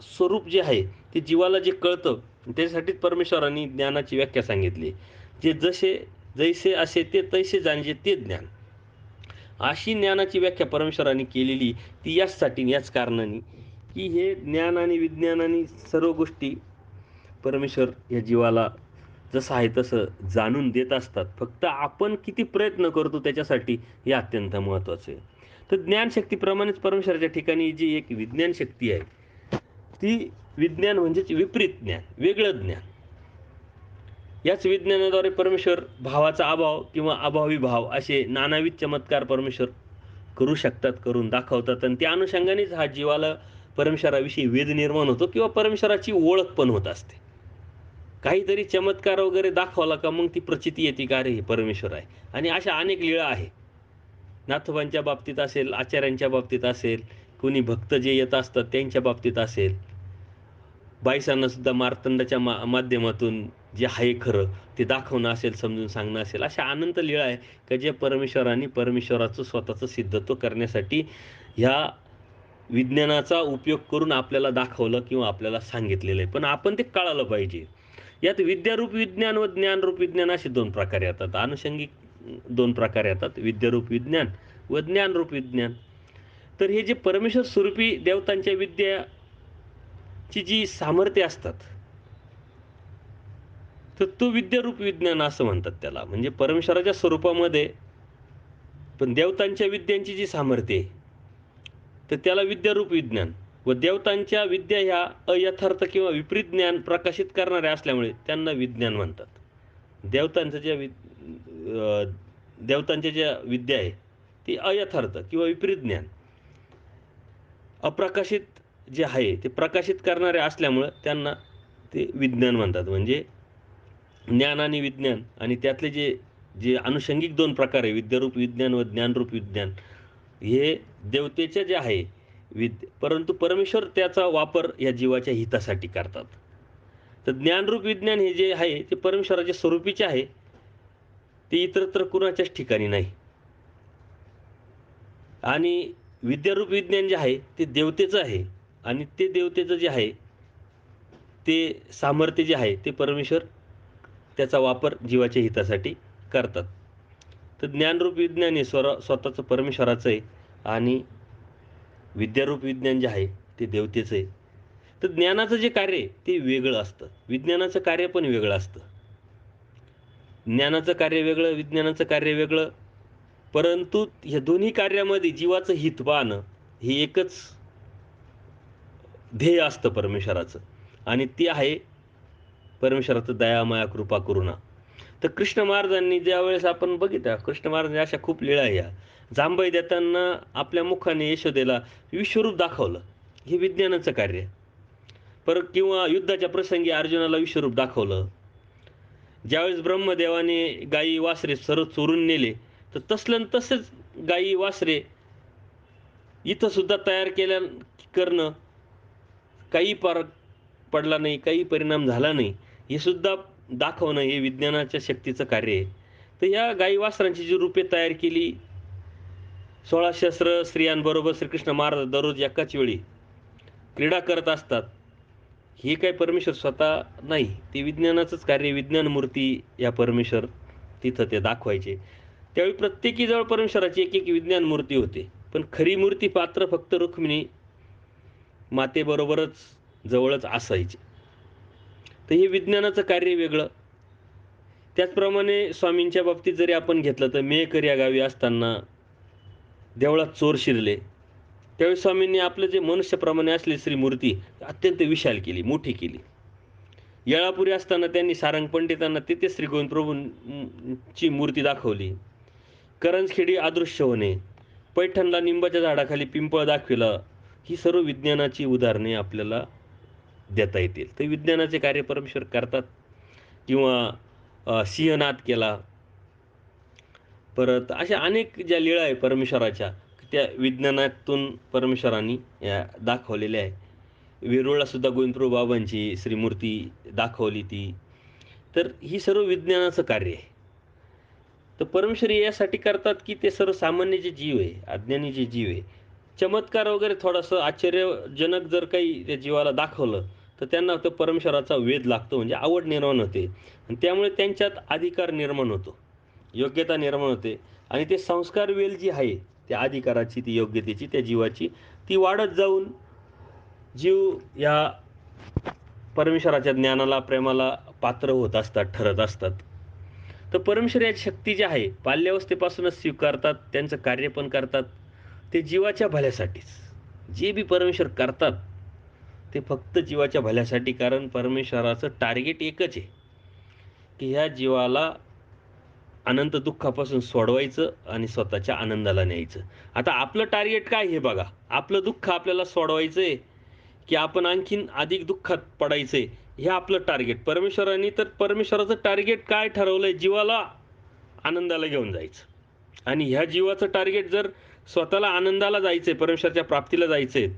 स्वरूप जे आहे, ते जीवाला जे कळतं, त्याच्यासाठीच परमेश्वराने ज्ञानाची व्याख्या सांगितली. जे जैसे असे ते तैसे जाणजे ते ज्ञान. अशी ज्ञानाची व्याख्या परमेश्वराने केलेली, ती याचसाठी, याच कारणाने, की हे ज्ञान आणि विज्ञानाने सर्व गोष्टी परमेश्वर या जीवाला जसं आहे तसं जाणून देत असतात. फक्त आपण किती प्रयत्न करतो त्याच्यासाठी, हे अत्यंत महत्त्वाचं आहे. तर ज्ञानशक्तीप्रमाणेच परमेश्वराच्या ठिकाणी जी एक विज्ञान शक्ती आहे, ती विज्ञान म्हणजेच विपरीत ज्ञान, वेगळं ज्ञान. याच विज्ञानाद्वारे परमेश्वर भावाचा अभाव किंवा अभावी भाव असे नानाविध चमत्कार परमेश्वर करू शकतात, करून दाखवतात आणि त्या अनुषंगानेच हा जीवाला परमेश्वराविषयी वेध निर्माण होतो किंवा परमेश्वराची ओळख पण होत असते. काहीतरी चमत्कार वगैरे दाखवला का मग ती प्रचिती येते का अरे हे परमेश्वर आहे. आणि अशा अनेक लीळा आहे. नाथोबांच्या बाबतीत असेल, आचार्यांच्या बाबतीत असेल, कोणी भक्त जे येत असतात त्यांच्या बाबतीत असेल. बाईसांना सुद्धा मार्तंडाच्या माध्यमातून जे आहे खरं ते दाखवणं असेल, समजून सांगणं असेल, अशा अनंत लीळा आहे की जे परमेश्वराने परमेश्वराचं स्वतःचं सिद्धत्व करण्यासाठी ह्या विज्ञानाचा उपयोग करून आपल्याला दाखवलं किंवा आपल्याला सांगितलेलं आहे. पण आपण ते कळालं पाहिजे. यात विद्यारूप विज्ञान व ज्ञानरूप विज्ञान असे 2 प्रकार येतात. आनुषंगिक 2 प्रकार येतात. विद्यारूप विज्ञान व ज्ञानरूप विज्ञान. तर हे जे परमेश्वर स्वरूपी देवतांच्या विद्याची जी सामर्थ्य असतात, तर तो विद्यारूप विज्ञान असं म्हणतात त्याला. म्हणजे परमेश्वराच्या स्वरूपामध्ये पण देवतांच्या विद्यांची जी सामर्थ्य आहे, तर त्याला विद्यारूप विज्ञान व देवतांच्या विद्या ह्या अयथार्थ किंवा विपरीत ज्ञान प्रकाशित करणाऱ्या असल्यामुळे त्यांना विज्ञान म्हणतात. देवतांचं ज्या देवतांच्या ज्या विद्या आहे, ती अयथार्थ किंवा विपरीत ज्ञान, अप्रकाशित जे आहे ते प्रकाशित करणारे असल्यामुळं त्यांना ते विज्ञान म्हणतात. म्हणजे ज्ञान आणि विज्ञान आणि त्यातले जे जे आनुषंगिक 2 प्रकार आहे, विद्यारूप विज्ञान व ज्ञानरूप विज्ञान, हे देवतेचे जे आहे परंतु परमेश्वर त्याचा वापर या जीवाच्या हितासाठी करतात. तर ज्ञानरूप विज्ञान हे जे आहे ते परमेश्वराच्या स्वरूपीचे आहे. ते इतरत्र कुणाच्याच ठिकाणी नाही. आणि विद्यारूप विज्ञान जे आहे ते देवतेचं आहे आणि ते देवतेचं जे आहे ते सामर्थ्य जे आहे ते परमेश्वर त्याचा वापर जीवाच्या हितासाठी करतात. तर ज्ञानरूप विज्ञान हे स्वतःचं परमेश्वराचं आहे आणि विद्यारूप विज्ञान जे आहे ते देवतेचं आहे. तर ज्ञानाचं जे कार्य आहे ते वेगळं असतं. विज्ञानाचं कार्य पण वेगळं असतं. ज्ञानाचं कार्य वेगळं, विज्ञानाचं कार्य वेगळं. परंतु ह्या दोन्ही कार्यामध्ये जीवाचं हित पाहणं हे एकच ध्येय असतं परमेश्वराचं आणि ते आहे परमेश्वराचं दया, माया, कृपा, करुणा. तर कृष्ण महाराजांनी ज्यावेळेस आपण बघितलं, कृष्ण महाराजांनी अशा खूप लीळा आहे ह्या. जांभई देताना आपल्या मुखाने यशोदेला विश्वरूप दाखवलं. हे विज्ञानाचं कार्य. परत किंवा युद्धाच्या प्रसंगी अर्जुनाला विश्वरूप दाखवलं. ज्यावेळेस ब्रह्मदेवाने गायी वासरे सर्व चोरून नेले, तर तसलं न तसंच गायी वासरे इथं सुद्धा तयार करणं, काही फरक पडला नाही, काही परिणाम झाला नाही, हे सुद्धा दाखवणं हे विज्ञानाच्या शक्तीचं कार्य आहे. तर या गायी वासरांची जी रूपे तयार केली, 16 सहस्र स्त्रियांबरोबर श्रीकृष्ण महाराज दररोज एकाच वेळी क्रीडा करत असतात. हे काही परमेश्वर स्वतः नाही, ते विज्ञानाचंच कार्य. विज्ञान मूर्ती या परमेश्वर तिथं ते दाखवायचे. त्यावेळी प्रत्येकीजवळ परमेश्वराची एक एक विज्ञान मूर्ती होती. पण खरी मूर्ती पात्र फक्त रुक्मिणी मातेबरोबरच जवळच असायची. तर हे विज्ञानाचं कार्य वेगळं. त्याचप्रमाणे स्वामींच्या बाबतीत जरी आपण घेतलं तर मेहकर या गावी असताना देवळात चोर शिरले. त्यावेळी स्वामींनी आपलं जे मनुष्याप्रमाणे असलेली श्रीमूर्ती अत्यंत विशाल केली, मोठी केली. येळापुरी असताना त्यांनी सारंग पंडितांना तिथे श्री गोविंद प्रभूंची मूर्ती दाखवली. करंजखेडी अदृश्य होणे, पैठणला निंबाच्या झाडाखाली पिंपळ दाखविला, ही सर्व विज्ञानाची उदाहरणे आपल्याला देता येतील. तर विज्ञानाचे कार्य परमेश्वर करतात. किंवा सिंहनाद केला. परत अशा अनेक ज्या लीळा आहे परमेश्वराच्या, त्या विज्ञानातून परमेश्वरांनी या दाखवलेल्या आहे. वेरूळला सुद्धा गोविंदप्रभू बाबांची श्रीमूर्ती दाखवली ती. तर ही सर्व विज्ञानाचं कार्य आहे. तर परमेश्वर यासाठी करतात की ते सर्वसामान्य जे जीव आहे, अज्ञानी जे जीव आहे, चमत्कार वगैरे थोडंसं आश्चर्यजनक जर काही त्या जीवाला दाखवलं, तर त्यांना तो परमेश्वराचा वेध लागतो, म्हणजे आवड निर्माण होते आणि त्यामुळे त्यांच्यात अधिकार निर्माण होतो, योग्यता निर्माण होते आणि ते संस्कार वेल जी आहे त्या अधिकाराची, ती योग्यतेची, त्या जीवाची, ती वाढत जाऊन जीव या परमेश्वराच्या ज्ञानाला, प्रेमाला पात्र होत असतात, ठरत असतात. तर परमेश्वर या शक्ती जी आहे बाल्यावस्थेपासूनच स्वीकारतात, त्यांचं कार्य पण करतात. ते जीवाच्या भल्यासाठीच. जे बी परमेश्वर करतात ते फक्त जीवाच्या भल्यासाठी. कारण परमेश्वराचं टार्गेट एकच आहे की ह्या जीवाला अनंत दुःखापासून सोडवायचं आणि स्वतःच्या आनंदाला न्यायचं. आता आपलं टार्गेट काय हे बघा. आपलं दुःख आपल्याला सोडवायचंय, की आपण आणखीन अधिक दुःखात पडायचंय, हे आपलं टार्गेट. परमेश्वराने तर परमेश्वराचं टार्गेट काय ठरवलंय? जीवाला आनंदाला घेऊन जायचं. आणि ह्या जीवाचं टार्गेट जर स्वतःला आनंदाला जायचंय, परमेश्वराच्या प्राप्तीला जायचंय,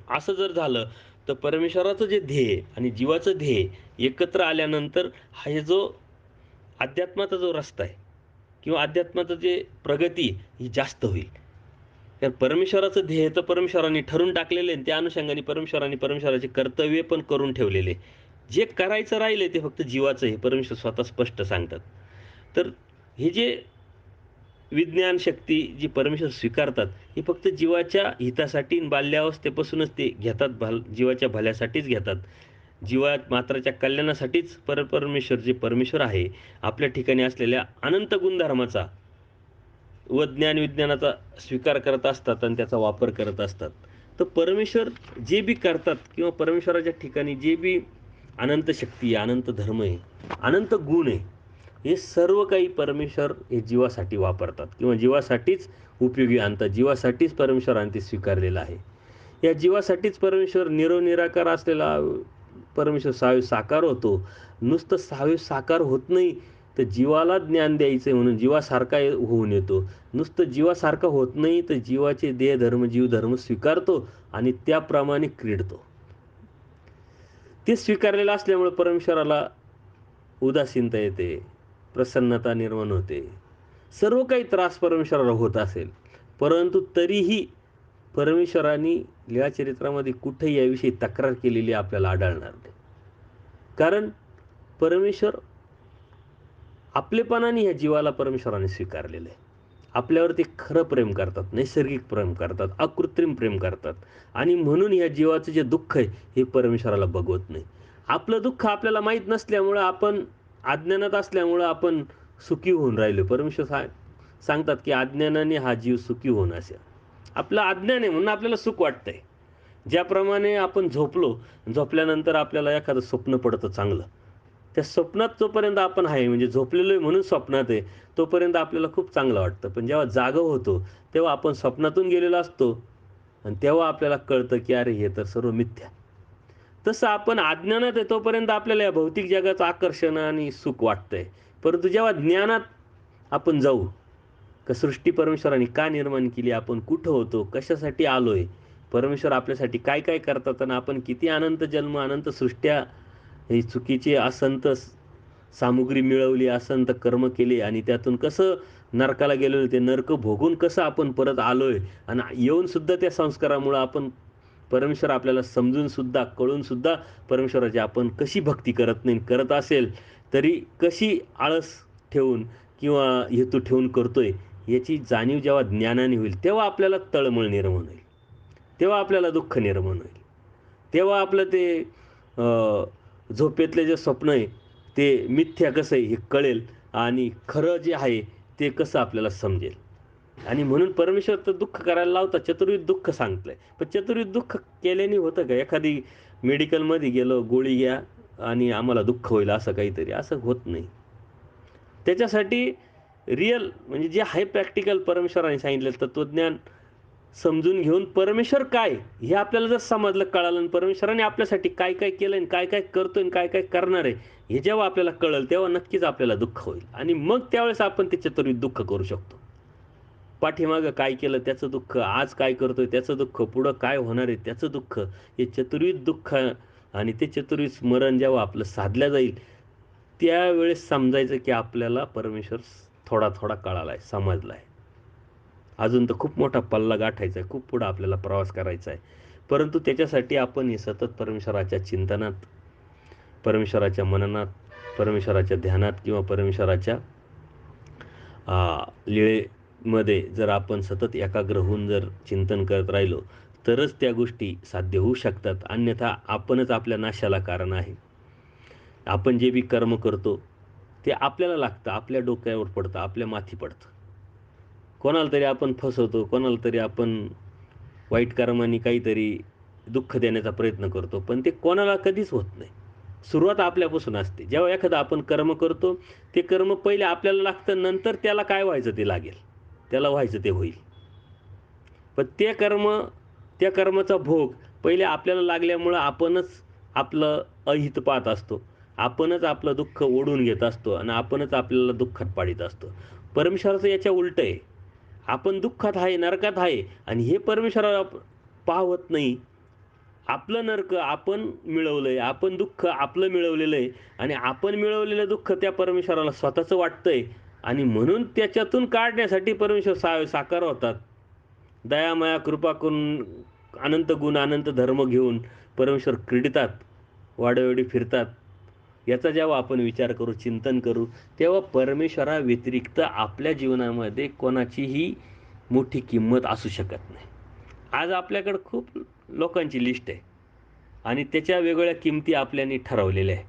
असं जर झालं, तर परमेश्वराचं जे ध्येय आणि जीवाचं ध्येय एकत्र आल्यानंतर हा हे जो अध्यात्माचा जो रस्ता आहे किंवा अध्यात्माचं जे प्रगती ही जास्त होईल. कारण परमेश्वराचं ध्येय तर परमेश्वराने ठरवून टाकलेलं आहे आणि त्या अनुषंगाने परमेश्वराने परमेश्वराचे कर्तव्य पण करून ठेवलेले. जे करायचं राहिलं ते फक्त जीवाचं आहे, परमेश्वर स्वतः स्पष्ट सांगतात. तर हे जे विज्ञान शक्ती जी परमेश्वर स्वीकारतात, ही फक्त जीवाच्या हितासाठी आणि बाल्यावस्थेपासूनच ते घेतात, जीवाच्या भल्यासाठीच घेतात. जीवात मात्राच्या कल्याणासाठीच परमेश्वर जे परमेश्वर आहे, आपल्या ठिकाणी असलेल्या अनंत गुणधर्माचा व ज्ञान-विज्ञानाचा स्वीकार करत असतात आणि त्याचा वापर करत असतात. तर परमेश्वर जे बी करतात किंवा परमेश्वराच्या ठिकाणी जे बी अनंत शक्ती आहे, अनंत धर्म आहे, अनंत गुण आहे, हे सर्व काही परमेश्वर हे जीवासाठी वापरतात किंवा जीवासाठीच उपयोगी आणतात. जीवासाठीच परमेश्वराने ते स्वीकारलेलं आहे. या जीवासाठीच परमेश्वर निराकार असलेला परमेश्वर सहाव्या साकार होतो. नुसतं सहाव्या साकार होत नाही, तर जीवाला ज्ञान द्यायचं म्हणून जीवासारखा होऊन येतो. नुसतं जीवासारखा होत नाही, तर जीवाचे देहधर्म, जीवधर्म स्वीकारतो आणि त्याप्रमाणे क्रीडतो. ते स्वीकारलेलं असल्यामुळे परमेश्वराला उदासीनता येते, प्रसन्नता निर्माण होते. सर्व काही त्रास परमेश्वराला होत असेल, परंतु तरीही परमेश्वराने लीळाचरित्रामध्ये कुठेही याविषयी तक्रार केलेली आपल्याला आढळणार नाही. कारण परमेश्वर आपलेपणाने ह्या जीवाला परमेश्वराने स्वीकारलेलं आहे. आपल्यावर ते खरं प्रेम करतात, नैसर्गिक प्रेम करतात, अकृत्रिम प्रेम करतात आणि म्हणून ह्या जीवाचं जे दुःख आहे, हे परमेश्वराला बघवत नाही. आपलं दुःख आपल्याला माहीत नसल्यामुळं, आपण अज्ञानात असल्यामुळं आपण सुखी होऊन राहिलो. परमेश्वर सांगतात, की अज्ञानाने हा जीव सुखी होऊन असेल. आपलं अज्ञान आहे म्हणून आपल्याला सुख वाटतंय. ज्याप्रमाणे आपण झोपल्यानंतर आपल्याला एखादं स्वप्न पडतं चांगलं. त्या स्वप्नात जोपर्यंत आपण आहे, म्हणजे झोपलेलो आहे म्हणून स्वप्नात आहे, तोपर्यंत आपल्याला खूप चांगलं वाटतं. पण जेव्हा जागं होतो, तेव्हा आपण स्वप्नातून गेलेलो असतो आणि तेव्हा आपल्याला कळतं, की अरे हे तर सर्व मिथ्या. तसं आपण अज्ञानात आहे तोपर्यंत आपल्याला या भौतिक जगाचं आकर्षण आणि सुख वाटतंय. परंतु जेव्हा ज्ञानात आपण जाऊ, का सृष्टी परमेश्वराने का निर्माण केली, आपण कुठं होतो, कशासाठी आलोय, परमेश्वर आपल्यासाठी काय-काय करतात आणि आपण किती अनंत जन्म, अनंत सृष्ट्या, ही चुकीची असंत सामुग्री मिळवली, असंत कर्म केले आणि त्यातून कसं नरकाला गेलेलो, ते नरक भोगून कसं आपण परत आलोय आणि येऊन सुद्धा त्या संस्कारामुळं आपण परमेश्वर आपल्याला समजून सुद्धा, कळून सुद्धा परमेश्वराची आपण कशी भक्ती करत नाही, करत असेल तरी कशी आळस ठेवून किंवा हेतू ठेवून करतोय, याची जाणीव जेव्हा ज्ञानाने होईल, तेव्हा आपल्याला तळमळ निर्माण होईल. तेव्हा आपल्याला दुःख निर्माण होईल. तेव्हा आपलं ते झोपेतले जे स्वप्न आहे, ते मिथ्या कसं आहे हे कळेल आणि खरं जे आहे ते कसं आपल्याला समजेल. आणि म्हणून परमेश्वर तर दुःख करायला लावतात, चतुर्विध दुःख सांगितलंय. पण चतुर्विध दुःख केल्याने होतं का? एखादी मेडिकलमध्ये गेलो, गोळी घ्या आणि आम्हाला दुःख होईल असं काहीतरी, असं होत नाही. त्याच्यासाठी रिअल म्हणजे जे आहे प्रॅक्टिकल परमेश्वराने सांगितलेलं तत्त्वज्ञान समजून घेऊन परमेश्वर काय हे आपल्याला जर समजलं, कळालं आणि परमेश्वराने आपल्यासाठी काय काय केलं आणि काय काय करतोय आणि काय काय करणार आहे, हे जेव्हा आपल्याला कळेल तेव्हा नक्कीच आपल्याला दुःख होईल आणि मग त्यावेळेस आपण ते चतुर्विध दुःख करू शकतो. पाठीमागं काय केलं त्याचं दुःख, आज काय करतोय त्याचं दुःख, पुढं काय होणार आहे त्याचं दुःख, हे चतुर्विध दुःख आणि ते चतुर्विध स्मरण जेव्हा आपलं साधल्या जाईल, त्यावेळेस समजायचं की आपल्याला परमेश्वर थोडा-थोडा कळाला आहे, समजला आहे. अजून तर खूप मोठा पल्ला गाठायचा आहे, खूप पुढं आपल्याला प्रवास करायचा आहे. परंतु त्याच्यासाठी आपण हे सतत परमेश्वराच्या चिंतनात, परमेश्वराच्या मननात, परमेश्वराच्या ध्यानात किंवा परमेश्वराच्या लीळेमध्ये जर आपण सतत एकाग्र होऊन जर चिंतन करत राहिलो, तरच त्या गोष्टी साध्य होऊ शकतात. अन्यथा आपणच आपल्या नाशाला कारण आहे. आपण जे बी कर्म करतो, ते आपल्याला लागतं, आपल्या डोक्यावर पडतं, आपल्या माथी पडतं. कोणाला तरी आपण फसवतो, कोणाला तरी आपण वाईट कर्मांनी काहीतरी दुःख देण्याचा प्रयत्न करतो, पण ते कोणाला कधीच होत नाही. सुरुवात आपल्यापासून असते. जेव्हा एखादं आपण कर्म करतो, ते कर्म पहिले आपल्याला लागतं, नंतर त्याला काय व्हायचं ते लागेल. त्याला व्हायचं ते होईल. पण त्या कर्माचा भोग पहिले आपल्याला लागल्यामुळं आपणच आपलं अहित पाहत असतो. आपणच आपलं दुःख ओढून घेत असतो आणि आपणच आपल्याला दुःखात पाडीत असतो. परमेश्वराचं याच्या उलटं आहे. आपण दुःखात आहे, नरकात आहे आणि हे परमेश्वराला पाहत नाही. आपलं नरक आपण मिळवलंय, आपण दुःख आपलं मिळवलेलं आहे आणि आपण मिळवलेलं दुःख त्या परमेश्वराला स्वतःचं वाटतंय आणि म्हणून त्याच्यातून काढण्यासाठी परमेश्वर साकार होतात. दयामाया कृपा करून अनंत गुण, अनंत धर्म घेऊन परमेश्वर क्रीडितात, वाड्यावेळी फिरतात. याचा जेव्हा आपण विचार करू, चिंतन करू, तेव्हा परमेश्वराव्यतिरिक्त आपल्या जीवनामध्ये कोणाचीही मोठी किंमत असू शकत नाही. आज आपल्याकडं खूप लोकांची लिस्ट आहे आणि त्याच्या वेगवेगळ्या किमती आपल्यानी ठरवलेल्या आहे,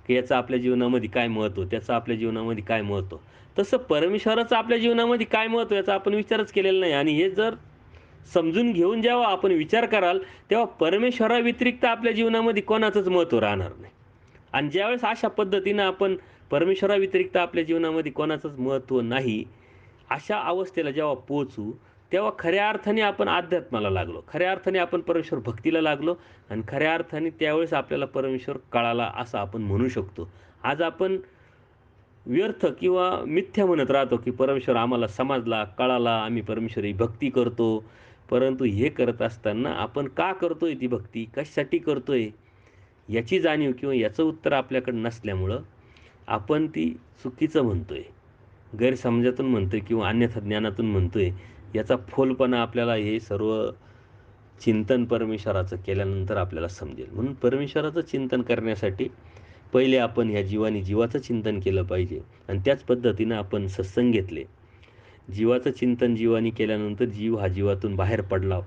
की याचं आपल्या जीवनामध्ये काय महत्त्व, त्याचं आपल्या जीवनामध्ये काय महत्त्व. तसं परमेश्वराचं आपल्या जीवनामध्ये काय महत्त्व याचा आपण विचारच केलेला नाही आणि हे जर समजून घेऊन जेव्हा आपण विचार कराल, तेव्हा परमेश्वराव्यतिरिक्त आपल्या जीवनामध्ये कोणाचंच महत्त्व राहणार नाही. आणि ज्यावेळेस अशा पद्धतीनं आपण परमेश्वराव्यतिरिक्त आपल्या जीवनामध्ये कोणाचंच महत्त्व नाही, अशा अवस्थेला जेव्हा पोहोचू, तेव्हा खऱ्या अर्थाने आपण अध्यात्माला लागलो. खऱ्या अर्थाने आपण परमेश्वर भक्तीला लागलो आणि खऱ्या अर्थाने त्यावेळेस आपल्याला परमेश्वर कळाला असं आपण म्हणू शकतो. आज आपण व्यर्थ किंवा मिथ्या म्हणत राहतो, की परमेश्वर आम्हाला समजला, कळाला, आम्ही परमेश्वरी भक्ती करतो. परंतु हे करत असताना आपण का करतोय ती भक्ती? कशासाठी करतोय? याची जाणीव किंवा याचं उत्तर आपल्याकडे नसल्यामुळं आपण ती चुकीचं म्हणतोय. गैरसमजातून म्हणतोय किंवा अन्यथा ज्ञानातून म्हणतोय. याचा फोलपणा आपल्याला हे सर्व चिंतन परमेश्वराचं केल्यानंतर आपल्याला समजेल. म्हणून परमेश्वराचं चिंतन करण्यासाठी पहिले आपण ह्या जीवाचं चिंतन केलं पाहिजे आणि त्याच पद्धतीनं आपण सत्संग घेतले. जीवाचं चिंतन जीवानी केल्यानंतर जीव हा जीवातून बाहेर पडला.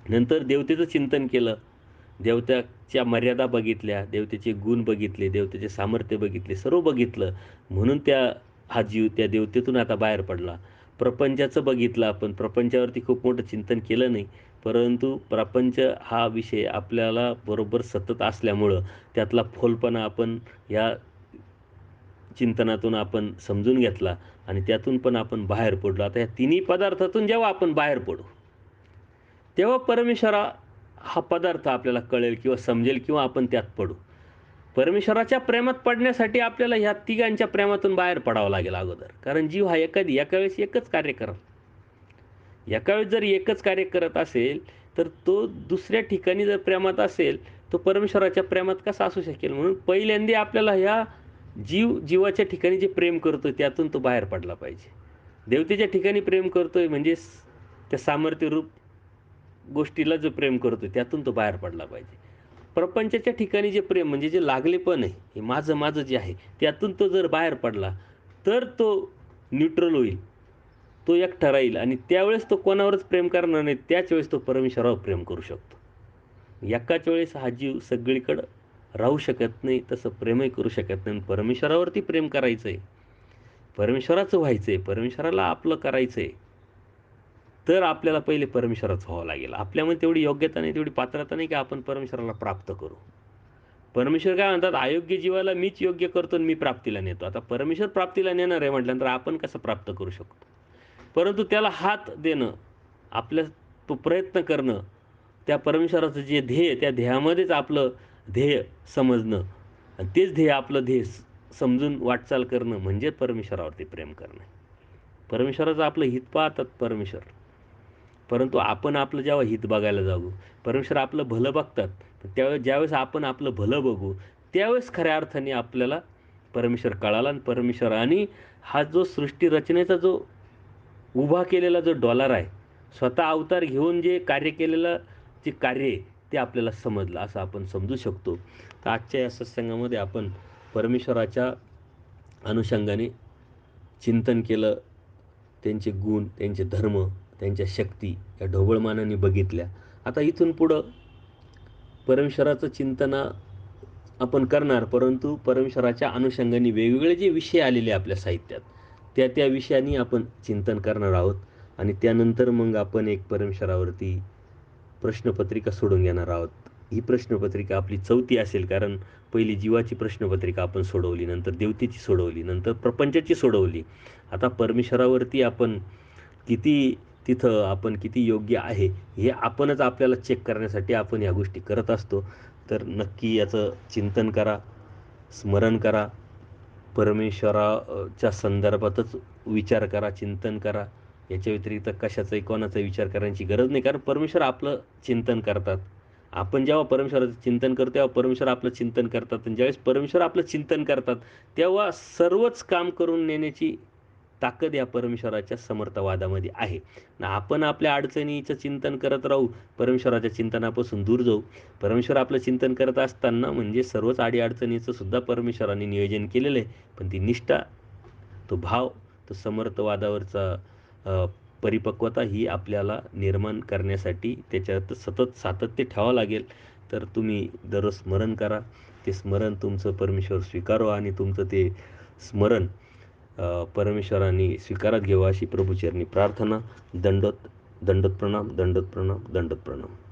नंतर देवतेचं चिंतन केलं. देवतेच्या मर्यादा बघितल्या, देवतेचे गुण बघितले, देवतेचे सामर्थ्य बघितले, सर्व बघितलं. म्हणून हा जीव त्या देवतेतून आता बाहेर पडला. प्रपंचाचं बघितलं आपण. प्रपंचावरती खूप मोठं चिंतन केलं नाही. परंतु प्रपंच हा विषय आपल्याला बरोबर सतत असल्यामुळं त्यातला फोलपणा आपण या चिंतनातून आपण समजून घेतला आणि त्यातून पण आपण बाहेर पडलो. आता या तिन्ही पदार्थातून जेव्हा आपण बाहेर पडू, तेव्हा परमेश्वरा हा पदार्थ आपल्याला कळेल किंवा समजेल किंवा आपण त्यात पडू. परमेश्वराच्या प्रेमात पडण्यासाठी आपल्याला ह्या तिघांच्या प्रेमातून बाहेर पडावं लागेल अगोदर. कारण जीव हा एका वेळेस एकच कार्य करेल. एका वेळेस जर एकच कार्य करत असेल, तर तो दुसऱ्या ठिकाणी जर प्रेमात असेल, तो परमेश्वराच्या प्रेमात कसा असू शकेल? म्हणून पहिल्यांदा आपल्याला ह्या जीवाच्या ठिकाणी जे प्रेम करतोय त्यातून तो बाहेर पडला पाहिजे. देवतेच्या ठिकाणी प्रेम करतोय म्हणजे त्या सामर्थ्यरूप गोष्टीला जो प्रेम करतोय त्यातून तो बाहेर पडला पाहिजे. प्रपंचाच्या ठिकाणी जे प्रेम म्हणजे जे लागलेपण आहे, हे माझं जे आहे, त्यातून तो जर बाहेर पडला, तर तो न्यूट्रल होईल. तो एकटा राहील आणि त्यावेळेस तो कोणावरच प्रेम करणार नाही. त्याच वेळेस तो परमेश्वरावर प्रेम करू शकतो. एकाच वेळेस हा जीव सगळीकडं राहू शकत नाही, तसं प्रेमही करू शकत नाही. परमेश्वरावरती प्रेम करायचं आहे, परमेश्वराचं व्हायचं आहे, परमेश्वराला आपलं करायचं आहे, तर आपल्याला पहिले परमेश्वराचं व्हावं लागेल. आपल्यामध्ये तेवढी योग्यता नाही, तेवढी पात्रता नाही की आपण परमेश्वराला प्राप्त करू. परमेश्वर काय म्हणतात, अयोग्य जीवाला मीच योग्य करतो आणि मी प्राप्तीला नेतो. आता परमेश्वर प्राप्तीला नेणार आहे म्हटल्यानंतर आपण कसं प्राप्त करू शकतो? परंतु त्याला हात देणं, आपल्या तो प्रयत्न करणं, त्या परमेश्वराचं जे ध्येय, त्या ध्येयामध्येच आपलं ध्येय समजणं आणि तेच ध्येय आपलं ध्येय समजून वाटचाल करणं म्हणजे परमेश्वरावरती प्रेम करणं. परमेश्वराचं आपलं हित पाहतात परमेश्वर. परंतु आपण आपलं जेव्हा हित बघायला जाऊ, परमेश्वर आपलं भलं बघतात. त्यावेळेस ज्यावेळेस आपण आपलं भलं बघू, त्यावेळेस खऱ्या अर्थाने आपल्याला परमेश्वर कळाला आणि परमेश्वराने हा जो सृष्टी रचनेचा जो उभा केलेला जो डॉलर आहे, स्वतः अवतार घेऊन जे कार्य केलेलं जे कार्य आहे, ते आपल्याला समजलं असं आपण समजू शकतो. तर आजच्या या सत्संगामध्ये आपण परमेश्वराच्या अनुषंगाने चिंतन केलं. त्यांचे गुण, त्यांचे धर्म, त्यांच्या शक्ती या ढोबळमानाने बघितल्या. आता इथून पुढं परमेश्वराचं चिंतन आपण करणार, परंतु परमेश्वराच्या अनुषंगाने वेगवेगळे जे विषय आलेले आपल्या साहित्यात, त्या विषयांनी आपण चिंतन करणार आहोत आणि त्यानंतर मग आपण एक परमेश्वरावरती प्रश्नपत्रिका सोडून घेणार आहोत. ही प्रश्नपत्रिका आपली 4थी असेल, कारण पहिली जीवाची प्रश्नपत्रिका आपण सोडवली, नंतर देवतेची सोडवली, नंतर प्रपंचाची सोडवली. आता परमेश्वरावरती आपण किती तिथं आपण किती योग्य आहे, हे आपणच आपल्याला चेक करण्यासाठी आपण या गोष्टी करत असतो. तर नक्की याचं चिंतन करा, स्मरण करा. च्या संदर्भातच विचार करा, चिंतन करा. याच्या व्यतिरिक्त कशाचाही कोणाचाही विचार करण्याची गरज नाही. कारण परमेश्वर आपलं चिंतन करतात. आपण जेव्हा परमेश्वराचं चिंतन करतो, तेव्हा परमेश्वर आपलं चिंतन करतात आणि ज्यावेळेस परमेश्वर आपलं चिंतन करतात, तेव्हा सर्वच काम करून नेण्याची ताकद या परमेश्वराच्या समर्थवादामध्ये आहे. आणि आपण आपल्या अडचणीचं चिंतन करत राहू, परमेश्वराच्या चिंतनापासून दूर जाऊ. परमेश्वर आपलं चिंतन करत असताना म्हणजे सर्वच अडी-अडचणीचं सुद्धा परमेश्वराने नियोजन केलेलं आहे. पण ती निष्ठा, तो भाव, तो समर्थवादावरचा अ, परिपक्वता ही आपल्याला निर्माण करण्यासाठी त्याच्यात सतत सातत्य ठेवावं लागेल. तर तुम्ही दररोज स्मरण करा. ते स्मरण तुमचं परमेश्वर स्वीकारो आणि तुमचं ते स्मरण परमेश्वराने स्वीकारात घ्यावं अशी प्रभुचरणी प्रार्थना. दंडोत दंडोत प्रणाम, दंडोत प्रणाम, दंडोत प्रणाम.